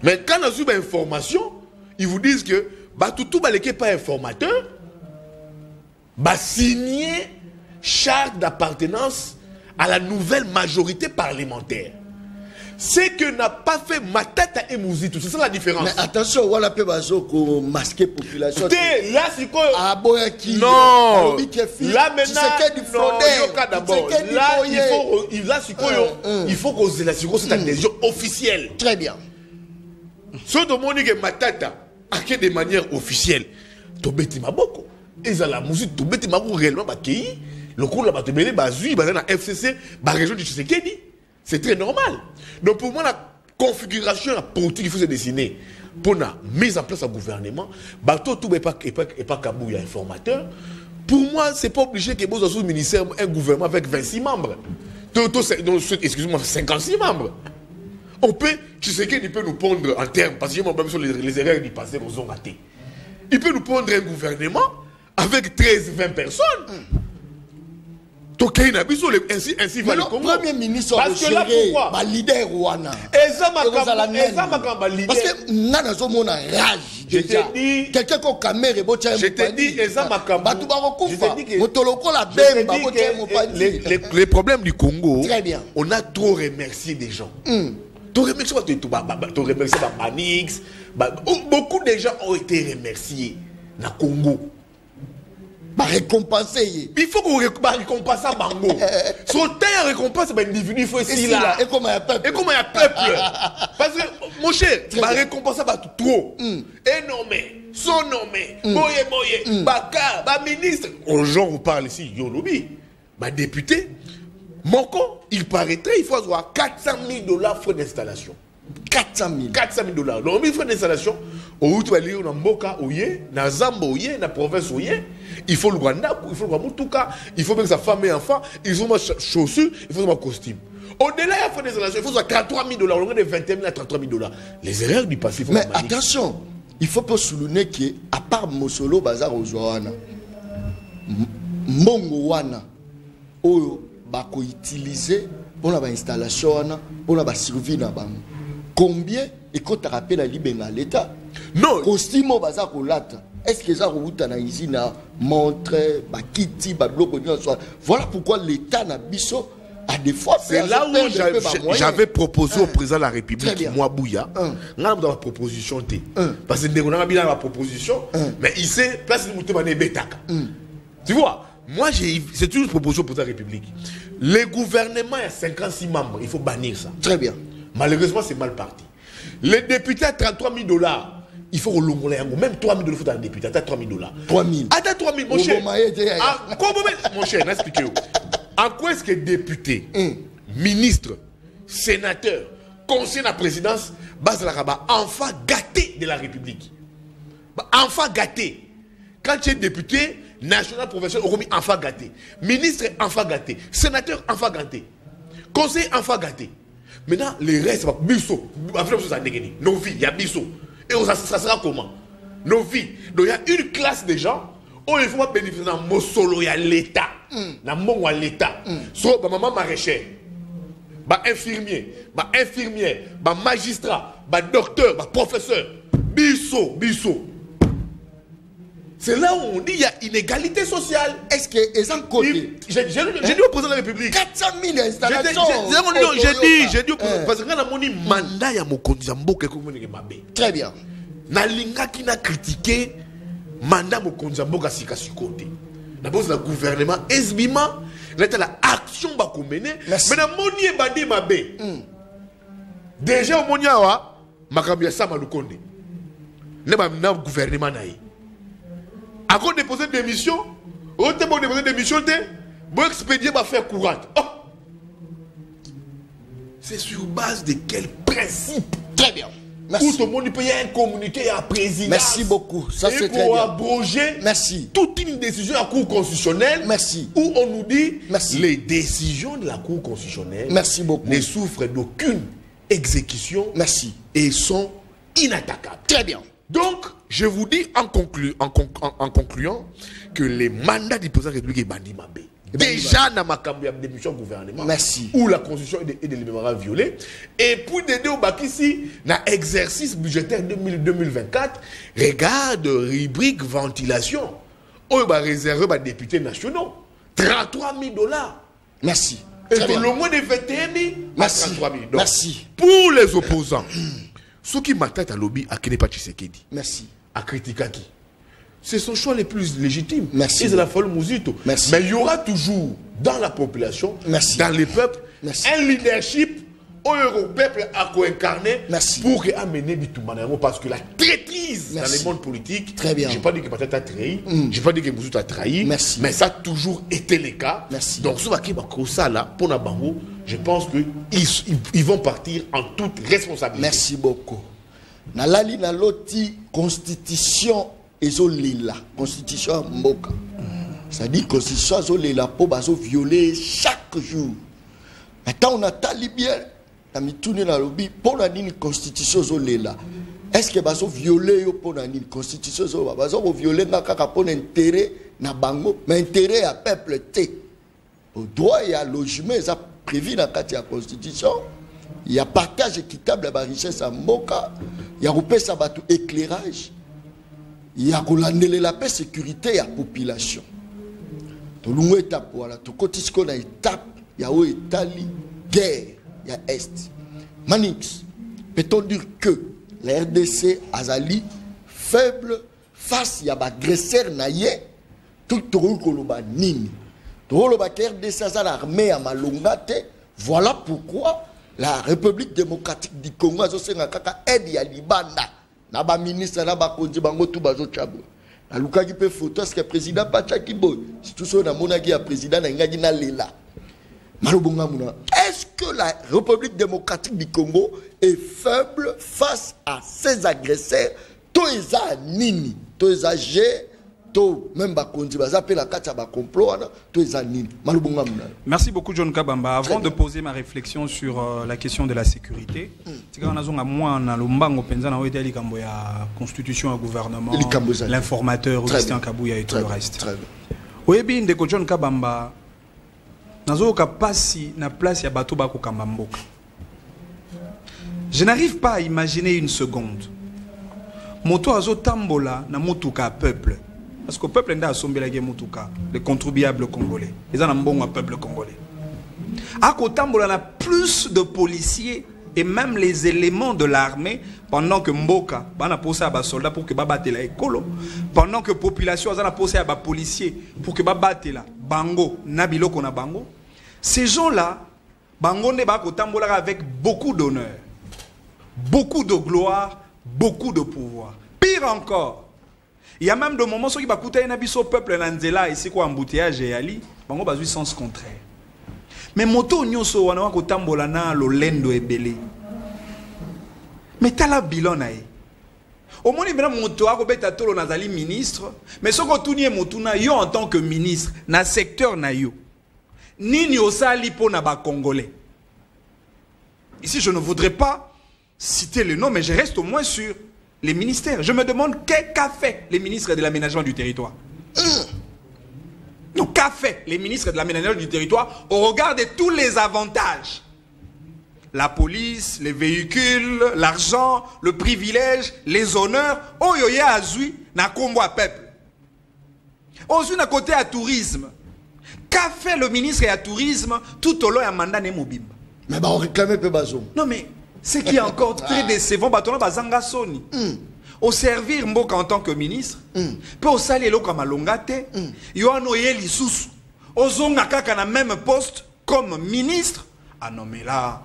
S4: Mais quand nous avons une information, ils vous disent que tout n'est pas informateur, signer charte d'appartenance à la nouvelle majorité parlementaire. C'est que n'a pas fait Matata et Mouzito. C'est ça la différence.
S2: Mais attention, on a peu masquer population.
S4: Là, c'est quoi?
S2: Non.
S4: Là, maintenant, d'abord. Là, il faut qu'on ait cette adhésion officielle.
S2: Très bien.
S4: Si on demande que Matata a fait de manière officielle, tu bêtis ma beaucoup. Et ça la musique, tu bêtis ma beaucoup réellement, le cours là, tu bêtis ma zui, dans la FCC, la région du Tshisekedi. C'est très normal. Donc pour moi, la configuration la politique qu'il faut se dessiner pour la mise en place d'un gouvernement, tout n'est pas Kabouya informateur. Pour moi, ce n'est pas obligé que vous ayez un ministère, un gouvernement avec 26 membres. Excusez-moi, 56 membres. On peut, tu sais qu'il peut nous prendre en termes, parce que même sur les erreurs du passé, nous avons raté. Il peut nous prendre un gouvernement avec 13-20 personnes. Ainsi va le Congo.
S2: Premier ministre
S4: parce que là pourquoi
S2: leader Rwanda. Parce que nous rage.
S4: Je te dis,
S2: quelqu'un qui a caméra,
S4: je te dis, les problèmes du Congo, on a trop remercié des gens. Manix, beaucoup de gens ont été remerciés dans le Congo.
S2: Récompenser.
S4: Il faut qu'on récompense à Bango. Son terre récompense, l'individu, il faut aussi là.
S2: Et comment il y a peuple.
S4: Parce que, mon cher, récompense à trop. Et nommé, son nommé, boye, baka, ministre. Aux gens, on parle ici, Yolobi, député. Moko, il paraîtrait, il faut avoir $400,000 frais d'installation.
S2: 400 000
S4: $400,000. Donc, il faut d'installation. Au tu vas lire dans Mboka, dans Zamba, dans la province, il faut le Rwanda, il faut le Moutuka, il faut même sa femme et enfant, ils ont ma chaussure, il faut ma costume. Au-delà, il faut des installations, il faut $33,000, au lieu de 21 000 à $33,000. Les erreurs du passé, il faut.
S2: Mais attention, il faut pas souligner qu'à part Mosolo, Bazar au Joana, Mongo Wana, Oyo, Bako utilisé pour l'installation, pour la survie. Combien et quand tu rappelles la Libéna l'État?
S4: Non.
S2: Costume au bazar au lata. Est-ce que ça route na izina montre bakiti babloko soit. Voilà pourquoi l'État n'a biso à des fois.
S4: C'est là où j'avais proposé au président de la République, moi Bouya, dans la proposition T. Parce que nous avons bien la proposition, mais il sait place de Moutemane Betaka. Tu vois, moi c'est toujours une proposition pour la République. Le gouvernement a 56 membres, il faut bannir ça.
S2: Très bien.
S4: Malheureusement, c'est mal parti. Les députés à $33,000, il faut relongoler. Même $3,000, il faut dans les députés. À $3,000.
S2: 3,000.
S4: À $3,000, mon cher. Mon cher, expliquez-vous. En quoi est-ce que député, ministre, sénateur, conseiller de la présidence, base de la rabat, enfant gâté de la République? Enfant gâté. Quand tu es député, national, professionnel, on remet enfant gâté. Ministre, enfant gâté. Sénateur, enfant gâté. Conseiller, enfant gâté. Maintenant, les restes, c'est pas biso. Nos vies, il y a biso. Et ça sera comment? Nos vies. Donc, il y a une classe de gens où il faut pas bénéficier dans mon solo, il y a l'État. Dans mon l'État. Soit maman maraîchère, infirmier, magistrat, docteur, professeur. Biso. C'est là où on dit qu'il y a inégalité sociale.
S2: Est-ce que les gens côté?
S4: J'ai dit au président de la République.
S2: 400 000 installations.
S4: J'ai dit au président. Parce que quand on a mon mandat, il y a mon konzambo qui est mabé.
S2: Très bien.
S4: Nalinga qui n'a critiqué mandat mon konzambo qui est sur côté. D'abord, c'est le gouvernement. Esbima, la action va mener. Mais dans mon est bandé mabé. Déjà, au Moniawa, Makambia Sama Lukonde. Le gouvernement naï. À cause de déposer des missions, on te déposer des missions, on expédier va faire courante. C'est sur base de quel principe?
S2: Très bien.
S4: Où tout le monde peut y avoir un communiqué à président.
S2: Merci beaucoup. Ça, c'est très
S4: pour
S2: bien.
S4: abroger
S2: Merci.
S4: toute une décision à la Cour constitutionnelle.
S2: Merci.
S4: Où on nous dit
S2: Merci.
S4: les décisions de la Cour constitutionnelle
S2: Merci beaucoup.
S4: ne souffrent d'aucune exécution.
S2: Merci.
S4: Et sont inattaquables.
S2: Très bien.
S4: Donc, je vous dis en concluant que les mandats du président de la République est bandi mabé. Déjà dans ma démission au gouvernement.
S2: Merci.
S4: Où la constitution est délibérément violée. Et pour aider au bac ici, dans l'exercice budgétaire 2024, regarde rubrique ventilation. On va réserver aux députés nationaux. 33 000 $.
S2: Merci.
S4: Et
S2: Très
S4: tout
S2: bien.
S4: le monde est 21 000 à
S2: Merci.
S4: 33 000. Donc,
S2: Merci.
S4: pour les opposants, ceux qui m'attendent à lobby, à Kenepa Tshisekedi,
S2: Merci.
S4: à critiquer qui, c'est son choix le plus légitime.
S2: Merci.
S4: Et c'est la folle Mouzito.
S2: Merci.
S4: Mais il y aura toujours dans la population,
S2: Merci.
S4: dans les peuples,
S2: Merci.
S4: un leadership au peuple à co-incarner
S2: Merci.
S4: pour amener Bitumanayango. Parce que la traîtrise dans
S2: Merci.
S4: le monde politique,
S2: Très bien.
S4: je n'ai pas dit que peut-être a trahi, je n'ai pas dit que Mouzito a trahi,
S2: Merci.
S4: mais ça a toujours été le cas.
S2: Merci.
S4: Donc, ce qui va ça là, pour Nabango, je pense qu'ils vont partir en toute responsabilité.
S2: Merci beaucoup. Nalali naloti constitution ezolila. Constitution mboka. C'est-à-dire constitution ezolila po bazo violer chaque jour. Maintenant on a tali bien na mituni na lobi po na nini constitution ezolila. Est-ce que bazo violer yo po na nini constitution ezolila bazo violer nga kaka po na intérêt na bango, mais intérêt à peuple té. Au droit et à logement ça prévu dans la constitution. Il y a partage équitable de la richesse à Mboka. Il y a repêché éclairage. Il y a la paix sécurité à la population. Tout le monde est étape. Voilà. Tout côté ce qu'on a étape. Il y a Italie, guerre. Il y a Est. Manix, peut-on dire que la RDC Azali faible face à l'agresseur naïe tout le monde nini. Tout le monde RDC Azali armée à Malongate. Voilà pourquoi la République démocratique du Congo a aide ya libanda na ba ministre na ba konzi bango tout bazo chabo na lukaki pe photo est-ce que président Pachaki boy tout ça na monaki ya président na ngaki na lela malobonga muna est-ce que la République démocratique du Congo est faible face à ses agresseurs to eza nini to eza G to même ba konzi baza pe la kata ba complot to eza nini malobonga muna.
S5: Merci beaucoup John Kabamba. Avant de poser ma réflexion sur la question de la sécurité, c'est quand on a moi na lombango penza na weteli kambo ya constitution et gouvernement, l'informateur Augustin Kabouya et tout le reste. Oui bien ndeko John Kabamba nazo ka pasi na place ya bato ba ko kamamboka. Je n'arrive pas à imaginer une seconde. Moto azo tambola na mutuka peuple. Parce que le peuple a assombé la guerre, les contribuables congolais. Ils ont un bon peuple congolais. À côté, on a plus de policiers et même les éléments de l'armée pendant que Mboka a posé à des soldats pour que batte la écolo. Pendant que la population a posé à des policiers pour que batte la bango, nabilo kona bango. Ces gens-là, bango ne ba avec beaucoup d'honneur, beaucoup de gloire, beaucoup de pouvoir. Pire encore. Il y a même des moments où il va coûter un abysse au peuple Nanzela et c'est quoi embouteillage et ali, on va du sens contraire. Mais moto nyoso wana ko tambola na lo lendo ebele. Mais tala bilan na e. Au moins il moto a ko beta tolo nazali ministre, mais ce ko tunie motuna yo en tant que ministre na secteur na yo. Nini osali po na ba congolais. Ici je ne voudrais pas citer le nom mais je reste au moins sur les ministères. Je me demande qu'a fait les ministres de l'aménagement du territoire. Non, qu'a fait les ministres de l'aménagement du territoire au regard de tous les avantages? La police, les véhicules, l'argent, le privilège, les honneurs. Oh yo ya azui na kombo a peuple. Ozui na côté à tourisme. Qu'a fait le ministre à tourisme tout au long de mandat ne mobimba?
S2: Mais bah on réclame peu bazo.
S5: Non mais ce qui est encore très décevant, batona bazanga soni. Au servir Mboka en tant que ministre, peut au saler lo comme alongate, yo anoye lisusu. Ozonga kaka na même poste comme ministre. Ah non mais là.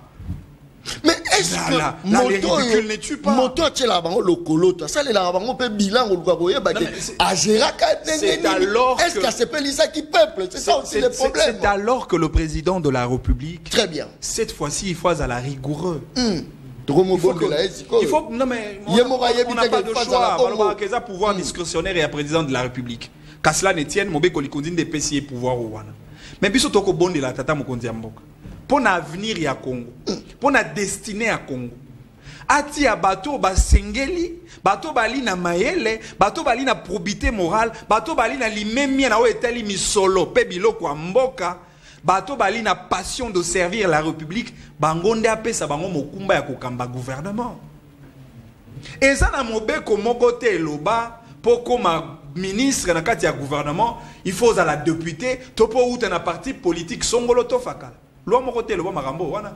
S2: Mais est-ce que
S5: les ridicules ne tuent pas?
S2: Moto tient la bango le coloto. Ça les la bango peut bilan ou quoi boyer bah
S5: c'est alors
S2: est-ce que c'est Pelisa qui peuple? C'est ça aussi le problème.
S5: C'est alors que le président de la République.
S2: Très bien.
S5: Cette fois-ci il faut à la rigoureux. Il faut, non mais on n'a pas de choix. Alors qu'il y a pouvoir discrétionnaire et à président de la République. Qu'à cela ne tienne, Mobé Kolikondine des PCI pouvoir au Wana. Mais biso toko bon de la tata Mokondi Amboka. Pour l'avenir ya Congo, pour la destinée à Congo. Ati ya bato ba sengeli, bato bali na mayele, bato bali na probité morale, bato bali na limemia na o etali misolo pe biloko amboka. Bato bali na passion de servir la République, bangonde apesa bango mokumba ya kokamba gouvernement. Et ça na mobeko mokote loba poko ma ministre na kati ya gouvernement, il faut à la député topo ou na parti politique songolo to fakala. Loi mokote loba marambo wana.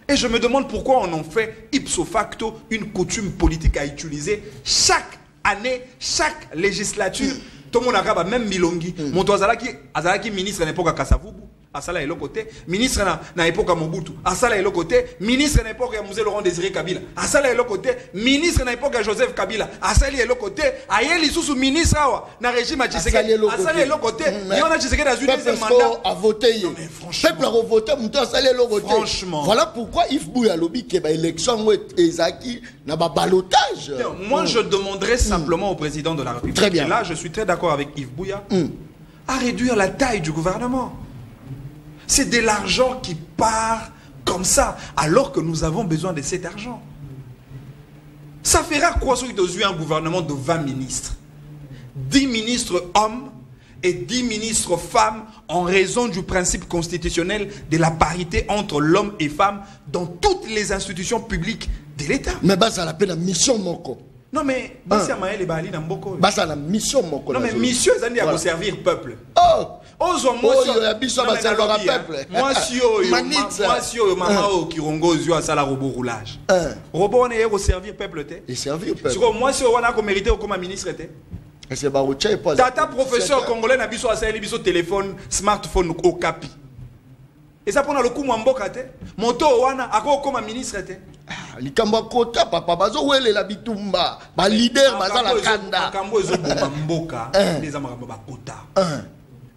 S5: Et je me demande pourquoi on en fait ipso facto une coutume politique à utiliser chaque année, chaque législature. Tout le monde a même Milongi. Mon Azalaki ministre à l'époque à Kassavubu. Asala est le côté, ministre na époque à Mobutu, Asala est le côté, ministre na époque à Musée Laurent Désiré Kabila, Asala est le côté, ministre na époque à Joseph Kabila, Asala est le côté, Ayeli sous ministre na régime à Tshisekedi, Asala est le côté, il y en a Tshisekedi dans une deuxième mandat.
S2: A voté, peuple a voté, Asala est le côté.
S5: Franchement.
S2: Voilà pourquoi Yves Bouya lobby que l'élection Ezaki n'a pas balotage.
S5: Moi je demanderais simplement au président de la République.
S2: Très bien.
S5: Et là je suis très d'accord avec Yves Bouya à réduire la taille du gouvernement. C'est de l'argent qui part comme ça, alors que nous avons besoin de cet argent. Ça fera quoi si tu as un gouvernement de 20 ministres 10 ministres hommes et 10 ministres femmes en raison du principe constitutionnel de la parité entre l'homme et femme dans toutes les institutions publiques de l'État.
S2: Mais ça la peine la mission moko.
S5: Non mais c'est
S2: la mission moko.
S5: Non mais mission c'est à servir peuple.
S2: Oh
S5: moi si maman qui rongoze à la robot roulage. Robot on est au servir peuple
S2: et servir peuple.
S5: Moi si on a comme mérité comme ministre était.
S2: C'est ba ocha pas.
S5: Tata professeur congolais na biso asali biso téléphone smartphone au capi. Et ça pendant le coup mwamboka te. Moto wana ako comme ministre était.
S2: Likamba kota papa bazo wele la bitumba ba leader bazala kanda.
S5: Kambo ezo bomamboka les amaramba ba kota.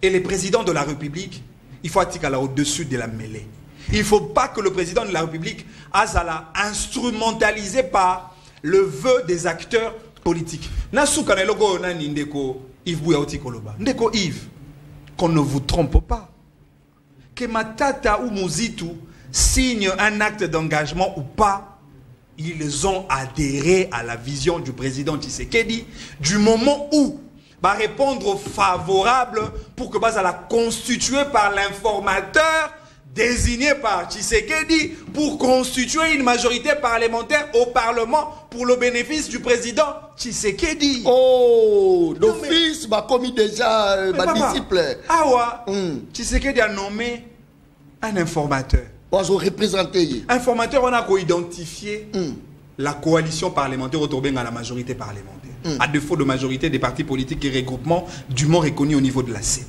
S5: Et les présidents de la République, il faut attirer au-dessus de la mêlée. Il ne faut pas que le président de la République azala instrumentalisé par le vœu des acteurs politiques. Nasuka na logo nani ndeko Yves Bouya Otikoloba. Ndeko Yves, qu'on ne vous trompe pas. Que Matata ou Muzitu signe un acte d'engagement ou pas, ils ont adhéré à la vision du président Tshisekedi du moment où va répondre favorable pour que base à la constituée par l'informateur désigné par Tshisekedi pour constituer une majorité parlementaire au Parlement pour le bénéfice du président Tshisekedi.
S2: Oh, l'office m'a commis déjà ma disciple.
S5: Ah ouais, Tshisekedi a nommé un informateur.
S2: Informateur,
S5: on a co-identifié la coalition parlementaire autour de la majorité parlementaire. À défaut de majorité des partis politiques et regroupements dûment reconnus au niveau de la CENI.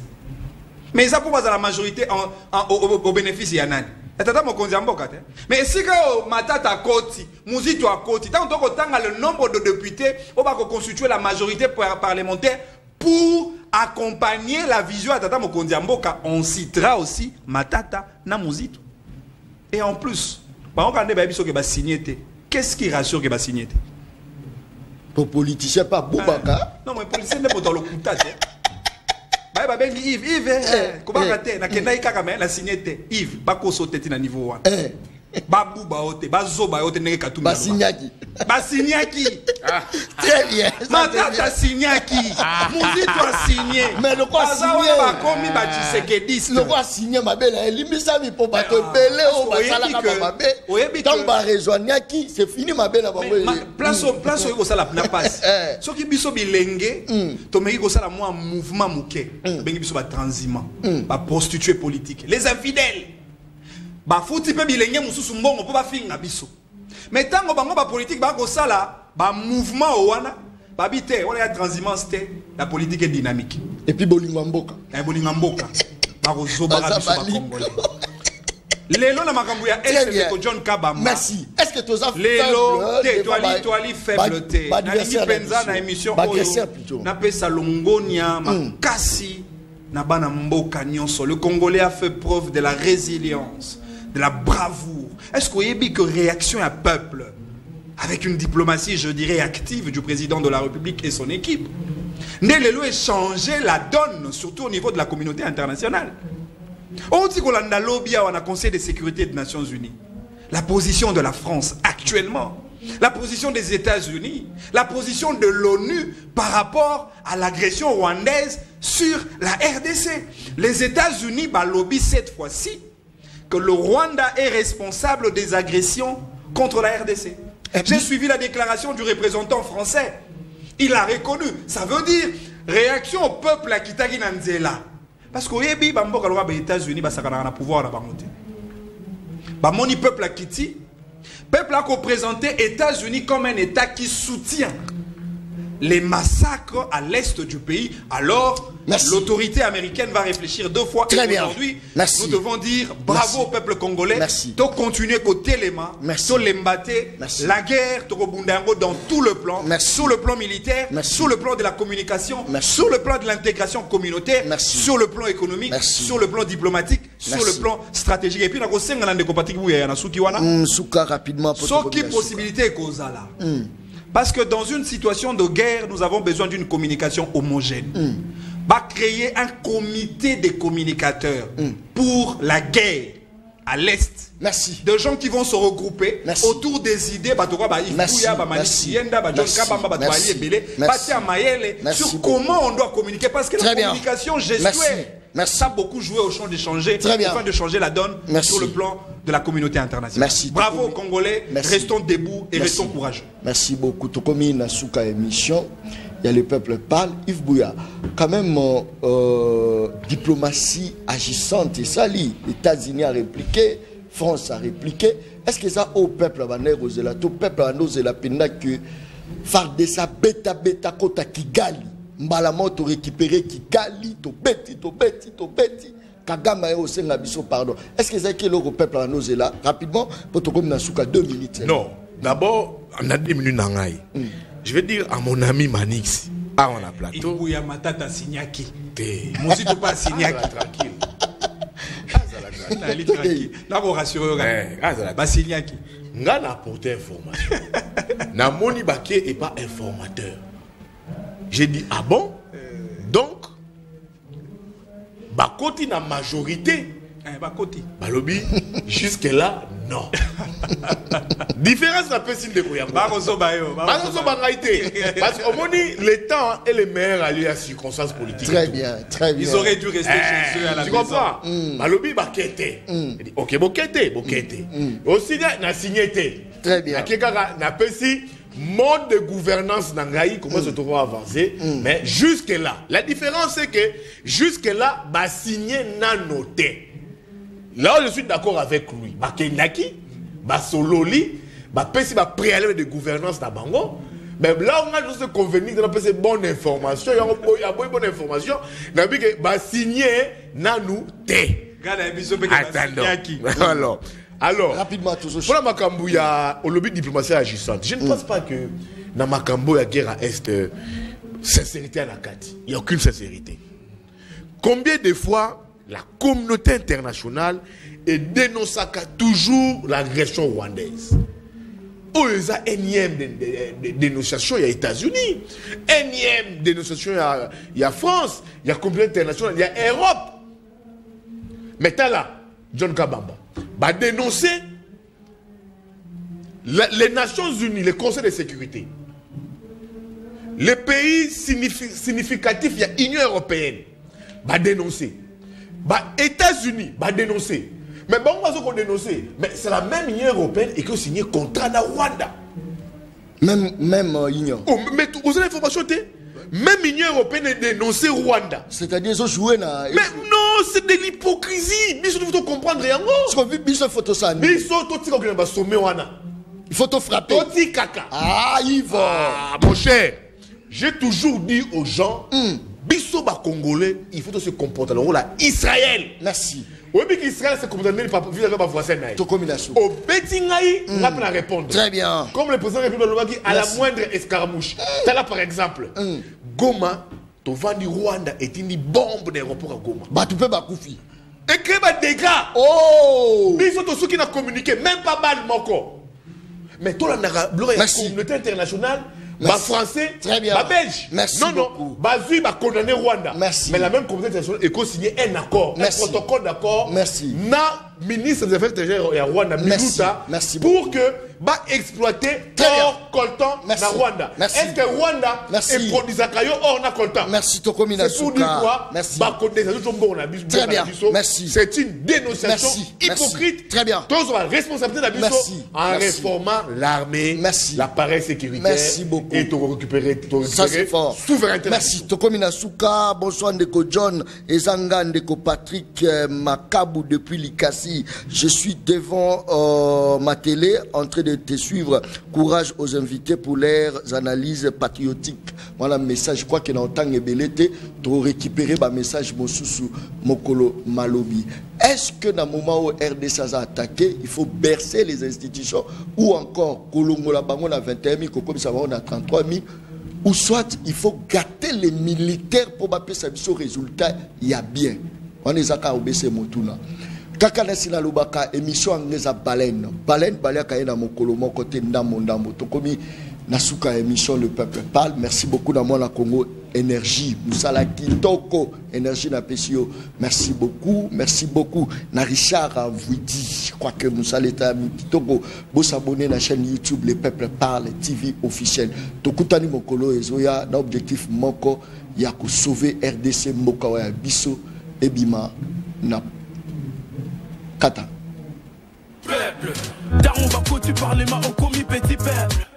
S5: Mais ça pour la majorité au bénéfice de Yanani. Mais si Matata Koti, Mouzito a Koti, tant que le nombre de députés, on va constituer la majorité parlementaire pour accompagner la vision à Tata Mokondiamboka. On citera aussi Matata Namouzito. Et en plus, qu'est-ce qui rassure que va signer?
S2: Pour politicien, pas Boubaka.
S5: Non, mais politicien n'est pas dans le coup de tête. Yves, comment rater? Na kenda ikaka mais la signé Yves, bako sauter na niveau 1. Babou baote, bazo baote nenge katumba.
S2: Basignaki.
S5: Basignaki.
S2: Très bien.
S5: Matata Signaki. Mouzito a signé.
S2: Mais le quoi signé?
S5: Ba komi ba Tshisekedi.
S2: Le quoi signé ma belle, limisa mi po bato belé o basala ka mabe. Tant ba rejoignaki, c'est fini ma belle
S5: place au sala na passe. Soki biso bilenge, to meki ko sala moi mouvement muke. Bengi biso ba transiment, ba prostituée politique. Les infidèles. Ba fouti pe bilenge mususu mbongo po ba finga biso. Mais tant que bango ba politique ba ko sala ba mouvement wana ba bité on a transhumance té la politique est dynamique.
S2: Et puis bolinga mboka.
S5: Bolinga mboka. Ba ko zoba biso ba congolais. Lelo na makambo ya est ko John Kabamba.
S2: Merci. Est-ce que tu as fait
S5: lelo toali faibleté. Na lingi penza na émission na pesa longonia makasi na bana mboka nyonso. Le Congolais a fait preuve de la résilience, de la bravoure. Est-ce qu'on y a que réaction à peuple avec une diplomatie, je dirais, active du président de la République et son équipe? Nelelo a changé la donne, surtout au niveau de la communauté internationale. On dit qu'on a lobby à un Conseil de sécurité des Nations Unies. La position de la France actuellement, la position des États-Unis, la position de l'ONU par rapport à l'agression rwandaise sur la RDC. Les États-Unis lobby cette fois-ci que le Rwanda est responsable des agressions contre la RDC. J'ai suivi la déclaration du représentant français. Il a reconnu. Ça veut dire réaction au peuple à Kitagi Nanzela. Parce qu'au Yébi, les États-Unis ont pouvoir à Bamoni peuple à Kiti, peuple a présenté les États-Unis comme un État qui soutient les massacres à l'est du pays. Alors, l'autorité américaine va réfléchir deux fois.
S6: Très bien.
S5: Aujourd'hui, nous devons dire bravo au peuple congolais.
S6: Merci.
S5: De continuer côté les mains, sur l'embaté, la guerre, dans tout le plan, sur le plan militaire, sur le plan de la communication, sur le plan de l'intégration communautaire, sur le plan économique, sur le plan diplomatique, sur le plan stratégique. Et puis, nous avons
S6: rapidement.
S5: quelle possibilité est là? Parce que dans une situation de guerre, nous avons besoin d'une communication homogène. Va créer un comité de communicateurs pour la guerre à l'Est.
S6: Merci.
S5: De gens qui vont se regrouper autour des idées sur comment on doit communiquer. Parce que la communication gestuelle, ça a beaucoup joué au champ d'échanger, afin de changer la donne sur le plan de la communauté internationale. Bravo aux Congolais, restons debout et restons courageux.
S6: Merci beaucoup. Tokomi Nasuka émission. Il y a le peuple parle. Yves Bouya, quand même, diplomatie agissante, et ça, les États-Unis a répliqué, France a répliqué. Est-ce que ça, au peuple, au peuple, que Fardessa, beta, kota Kigali, Mbalamoto récupéré Kigali, to beti. Kagama et Osenga Bisso, pardon. Est-ce que c'est que le peuple a osé là rapidement pour te comme Nasuka 2 minutes?
S4: Non, d'abord, on a 2 minutes nangai. Je vais dire à mon ami Manix, on a plateau.
S5: Il y a Matata Signaki. Moussito pas Signaki.
S4: Tranquille.
S5: Là, vous rassurez. Signaki.
S4: On a apporté information. Namoni Baké n'est pas informateur. J'ai dit, ah bon? Donc, Bakoti na majorité.
S5: Bakoti.
S4: Balobi, jusque-là, non. Différence la personne de Koyamba. Parce qu'au moins, le temps est le meilleur allié à circonstances politiques.
S6: Très bien, très bien.
S5: Ils auraient dû rester chez eux à la maison.
S4: Tu comprends? Balobi, Bakete. Ok, Bokete. Aussi, na signé.
S6: Très bien.
S4: Na pesi mode de gouvernance nangaï, comment se trouve avancer. Mais jusque-là, la différence c'est que jusque-là, bah signé na noté. Là, je suis d'accord avec lui. Bah Kenaki, bah Sololi, bah pesi bah préalable de gouvernance na bango. Mais là, on a juste convenu de la bonne information. Il y a bonne information. N'a dit que bah signé na nous té. Attends. Alors,
S6: rapidement, toujours.
S4: Pour la Makambo, il y a au lobby de diplomatie agissante. Je ne pense pas que dans Makambo, il y a guerre à Est, sincérité à la carte. Il n'y a aucune sincérité. Combien de fois la communauté internationale dénonce toujours l'agression rwandaise? Oh, il y a énième dénonciation, il y a États-Unis. Énième dénonciation, il y a France. Il y a communauté internationale, il y a Europe. Mais t'as là, John Kabamba va dénoncer les Nations Unies, le Conseil de sécurité. Les pays significatifs, il y a l'Union européenne, va dénoncer. États-Unis, va dénoncer. Mais bon, on va dénoncer. Mais c'est la même Union européenne et qui a signé contrat dans Rwanda.
S6: Même Union.
S4: Oh, mais vous avez l'information, même l'Union européenne a dénoncé Rwanda.
S6: C'est-à-dire qu'ils ont joué dans...
S4: Mais non, c'est de l'hypocrisie. Il faut comprendre rien.
S6: Parce qu'on vit une photo ça.
S4: Il
S6: faut te frapper. Ah, Yves.
S4: Ah, mon cher, j'ai toujours dit aux gens, biso ba Congolais, il faut se comporter le rôle à Israël.
S6: Merci.
S4: Oui, mais qu'Israël se comporte vis-à-vis de ma voisin. Au Betingaï, on va répondre.
S6: Très bien.
S4: Comme le président de la République à la moindre escarmouche. Là, par exemple, Goma, tu vas du Rwanda et tu dis bombe d'aéroport à Goma.
S6: Bah, tu peux Bakoufi.
S4: écrit des dégâts.
S6: Oh!
S4: Mais il faut aussi qu'il a communiqué, même pas mal, moko. Mais toi, la communauté internationale, bah français,
S6: très bien,
S4: bah belge.
S6: Merci
S4: non,
S6: beaucoup.
S4: non, bah lui, bah condamné Rwanda.
S6: Merci.
S4: Mais la même communauté internationale, il a signé un accord, un protocole d'accord.
S6: Merci.
S4: Na ministre des Affaires étrangères et Rwanda, Minuta,
S6: merci
S4: pour que bah exploiter hors coltan na Rwanda. Est-ce que Rwanda est produit Zakayo hors na coltan?
S6: Merci Tokomina.
S4: C'est pour dire quoi?
S6: Merci.
S4: Bah côté
S6: très bien. Merci.
S4: C'est une dénonciation hypocrite.
S6: Très bien.
S4: Tous ont la responsabilité de la en réformant l'armée, l'appareil sécuritaire.
S6: Merci beaucoup.
S4: Et tu récupérer
S6: ça c'est fort.
S4: Souveraineté.
S6: Merci. Tokomina Souka, bonsoir Ndeko John, Ezanga Ndeko Patrick Makabou depuis Likasi. Je suis devant ma télé en train de te suivre. Courage aux invités pour leurs analyses patriotiques. Voilà le message. Je crois que dans le temps de tu récupérer ma message Mosusu Mokolo Malobi. Est-ce que dans le moment où RDC a attaqué, il faut bercer les institutions ou encore Kolongola Bango à 21 000, comme ça on a 33 000, ou soit il faut gâter les militaires pour battre ce résultat, il y a bien. On est à Kaobese Motuna. Kaka Nesina Lubaka, émission anglaise à Baleine. Baleine, Baleine, Mokolo, mon côté Ndamo, Tokomi, Nasuka, émission Le Peuple Parle. Merci beaucoup dans la Congo Énergie. Moussala Kitoko, Énergie na PCO. Merci beaucoup, merci beaucoup. Na Richard Avouidi, je crois que Moussala est à Kitoko. Vous s'abonnez à la chaîne YouTube Le Peuple Parle, TV officiel. Tokutani Mokolo Ezoya, l'objectif Moko, Yako sauver RDC Mokawa Bisso, Ebima, na Kata.
S1: Peuple, Daron Bako, tu parles ma au commis petit peuple.